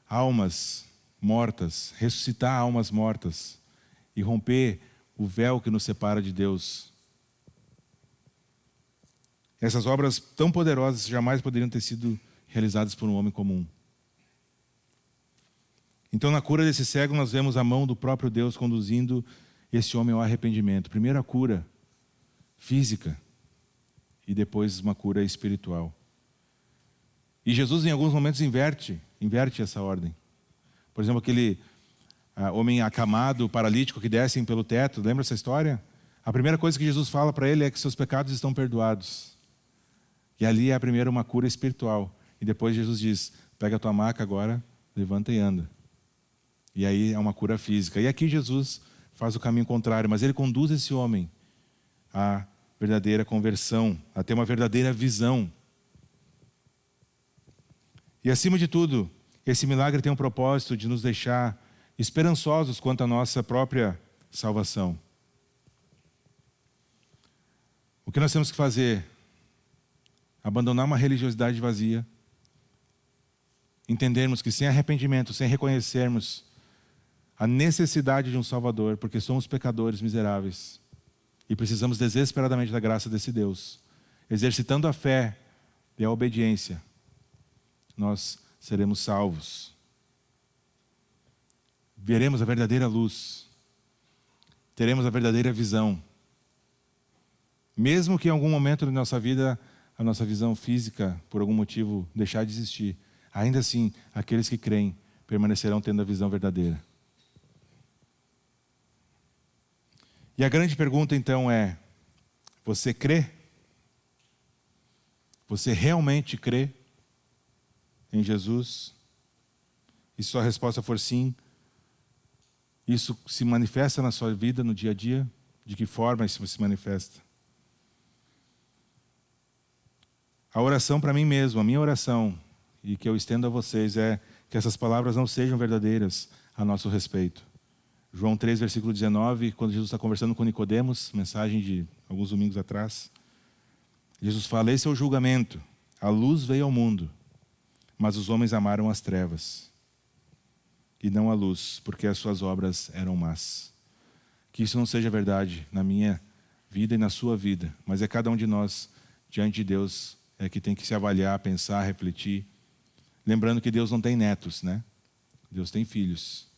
Speaker 4: almas mortas, ressuscitar almas mortas e romper o véu que nos separa de Deus. Essas obras tão poderosas jamais poderiam ter sido realizadas por um homem comum. Então, na cura desse cego, nós vemos a mão do próprio Deus conduzindo esse homem ao arrependimento. Primeiro a cura física e depois uma cura espiritual. E Jesus, em alguns momentos, inverte essa ordem. Por exemplo, aquele homem acamado, paralítico, que descem pelo teto, lembra essa história? A primeira coisa que Jesus fala para ele é que seus pecados estão perdoados. E ali é primeiro uma cura espiritual. E depois Jesus diz, pega a tua maca agora, levanta e anda. E aí é uma cura física. E aqui Jesus faz o caminho contrário, mas ele conduz esse homem à verdadeira conversão, a ter uma verdadeira visão. E acima de tudo, esse milagre tem um propósito de nos deixar esperançosos quanto à nossa própria salvação. O que nós temos que fazer? Abandonar uma religiosidade vazia, entendermos que sem arrependimento, sem reconhecermos a necessidade de um Salvador, porque somos pecadores miseráveis e precisamos desesperadamente da graça desse Deus, exercitando a fé e a obediência, nós seremos salvos. Veremos a verdadeira luz, teremos a verdadeira visão. Mesmo que em algum momento da nossa vida a nossa visão física, por algum motivo, deixar de existir, ainda assim, aqueles que creem permanecerão tendo a visão verdadeira. E a grande pergunta então é, você crê? Você realmente crê em Jesus? E se sua resposta for sim, isso se manifesta na sua vida, no dia a dia? De que forma isso se manifesta? A oração para mim mesmo, a minha oração, e que eu estendo a vocês, é que essas palavras não sejam verdadeiras a nosso respeito. João 3, versículo 19, quando Jesus está conversando com Nicodemos, mensagem de alguns domingos atrás, Jesus fala, esse é o julgamento, a luz veio ao mundo, mas os homens amaram as trevas, e não a luz, porque as suas obras eram más. Que isso não seja verdade na minha vida e na sua vida, mas é cada um de nós, diante de Deus, é que tem que se avaliar, pensar, refletir. Lembrando que Deus não tem netos, né? Deus tem filhos.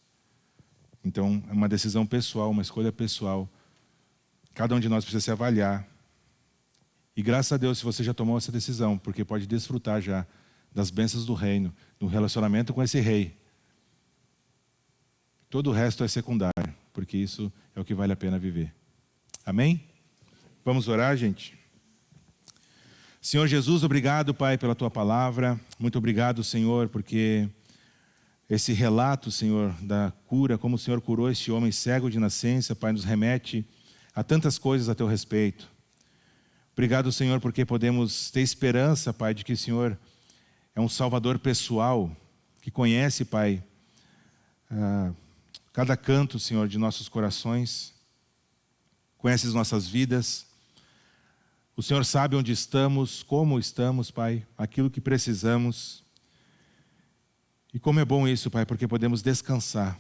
Speaker 4: Então, é uma decisão pessoal, uma escolha pessoal. Cada um de nós precisa se avaliar. E graças a Deus, se você já tomou essa decisão, porque pode desfrutar já das bênçãos do reino, do relacionamento com esse rei. Todo o resto é secundário, porque isso é o que vale a pena viver. Amém? Vamos orar, gente? Senhor Jesus, obrigado, Pai, pela Tua palavra. Muito obrigado, Senhor, porque esse relato, Senhor, da cura, como o Senhor curou esse homem cego de nascença, Pai, nos remete a tantas coisas a Teu respeito. Obrigado, Senhor, porque podemos ter esperança, Pai, de que o Senhor é um Salvador pessoal, que conhece, Pai, cada canto, Senhor, de nossos corações, conhece as nossas vidas. O Senhor sabe onde estamos, como estamos, Pai, aquilo que precisamos. E como é bom isso, Pai, porque podemos descansar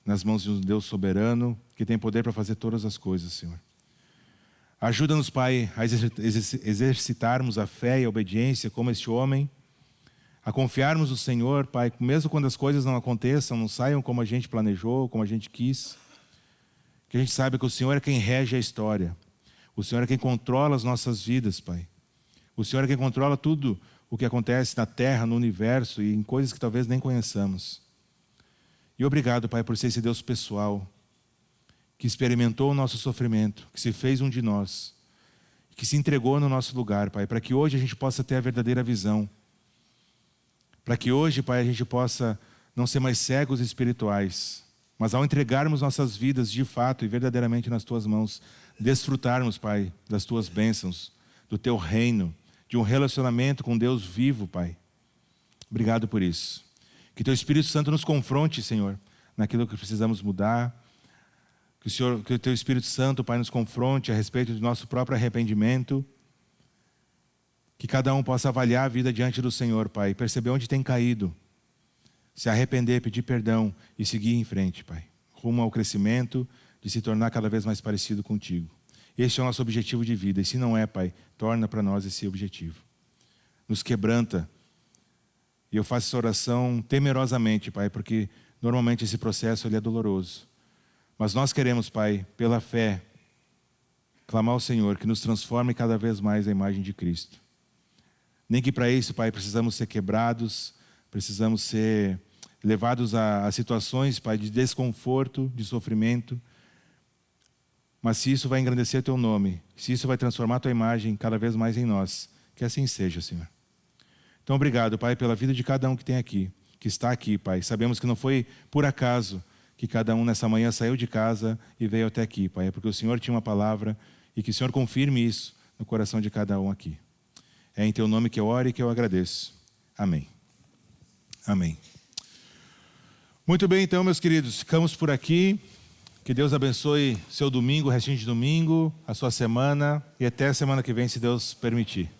Speaker 4: nas mãos de um Deus soberano, que tem poder para fazer todas as coisas, Senhor. Ajuda-nos, Pai, a exercitarmos a fé e a obediência como este homem, a confiarmos no Senhor, Pai, mesmo quando as coisas não aconteçam, não saiam como a gente planejou, como a gente quis, que a gente saiba que o Senhor é quem rege a história. O Senhor é quem controla as nossas vidas, Pai. O Senhor é quem controla tudo o que acontece na terra, no universo e em coisas que talvez nem conheçamos. E obrigado, Pai, por ser esse Deus pessoal, que experimentou o nosso sofrimento, que se fez um de nós, que se entregou no nosso lugar, Pai, para que hoje a gente possa ter a verdadeira visão. Para que hoje, Pai, a gente possa não ser mais cegos espirituais, mas ao entregarmos nossas vidas de fato e verdadeiramente nas Tuas mãos, desfrutarmos, Pai, das Tuas bênçãos, do Teu reino, de um relacionamento com Deus vivo, Pai. Obrigado por isso. Que Teu Espírito Santo nos confronte, Senhor, naquilo que precisamos mudar. Que o Teu Espírito Santo, Pai, nos confronte a respeito do nosso próprio arrependimento. Que cada um possa avaliar a vida diante do Senhor, Pai, perceber onde tem caído, se arrepender, pedir perdão e seguir em frente, Pai, rumo ao crescimento de se tornar cada vez mais parecido contigo. Este é o nosso objetivo de vida, e se não é, Pai, torna para nós esse objetivo. Nos quebranta. E eu faço essa oração temerosamente, Pai, porque normalmente esse processo ele é doloroso. Mas nós queremos, Pai, pela fé, clamar ao Senhor que nos transforme cada vez mais a imagem de Cristo. Nem que para isso, Pai, precisamos ser quebrados, precisamos ser levados a situações, Pai, de desconforto, de sofrimento. Mas se isso vai engrandecer Teu nome, se isso vai transformar Tua imagem cada vez mais em nós, que assim seja, Senhor. Então, obrigado, Pai, pela vida de cada um que tem aqui, que está aqui, Pai. Sabemos que não foi por acaso que cada um nessa manhã saiu de casa e veio até aqui, Pai. É porque o Senhor tinha uma palavra e que o Senhor confirme isso no coração de cada um aqui. É em Teu nome que eu oro e que eu agradeço. Amém. Amém. Muito bem, então, meus queridos, ficamos por aqui. Que Deus abençoe seu domingo, o restinho de domingo, a sua semana e até a semana que vem, se Deus permitir.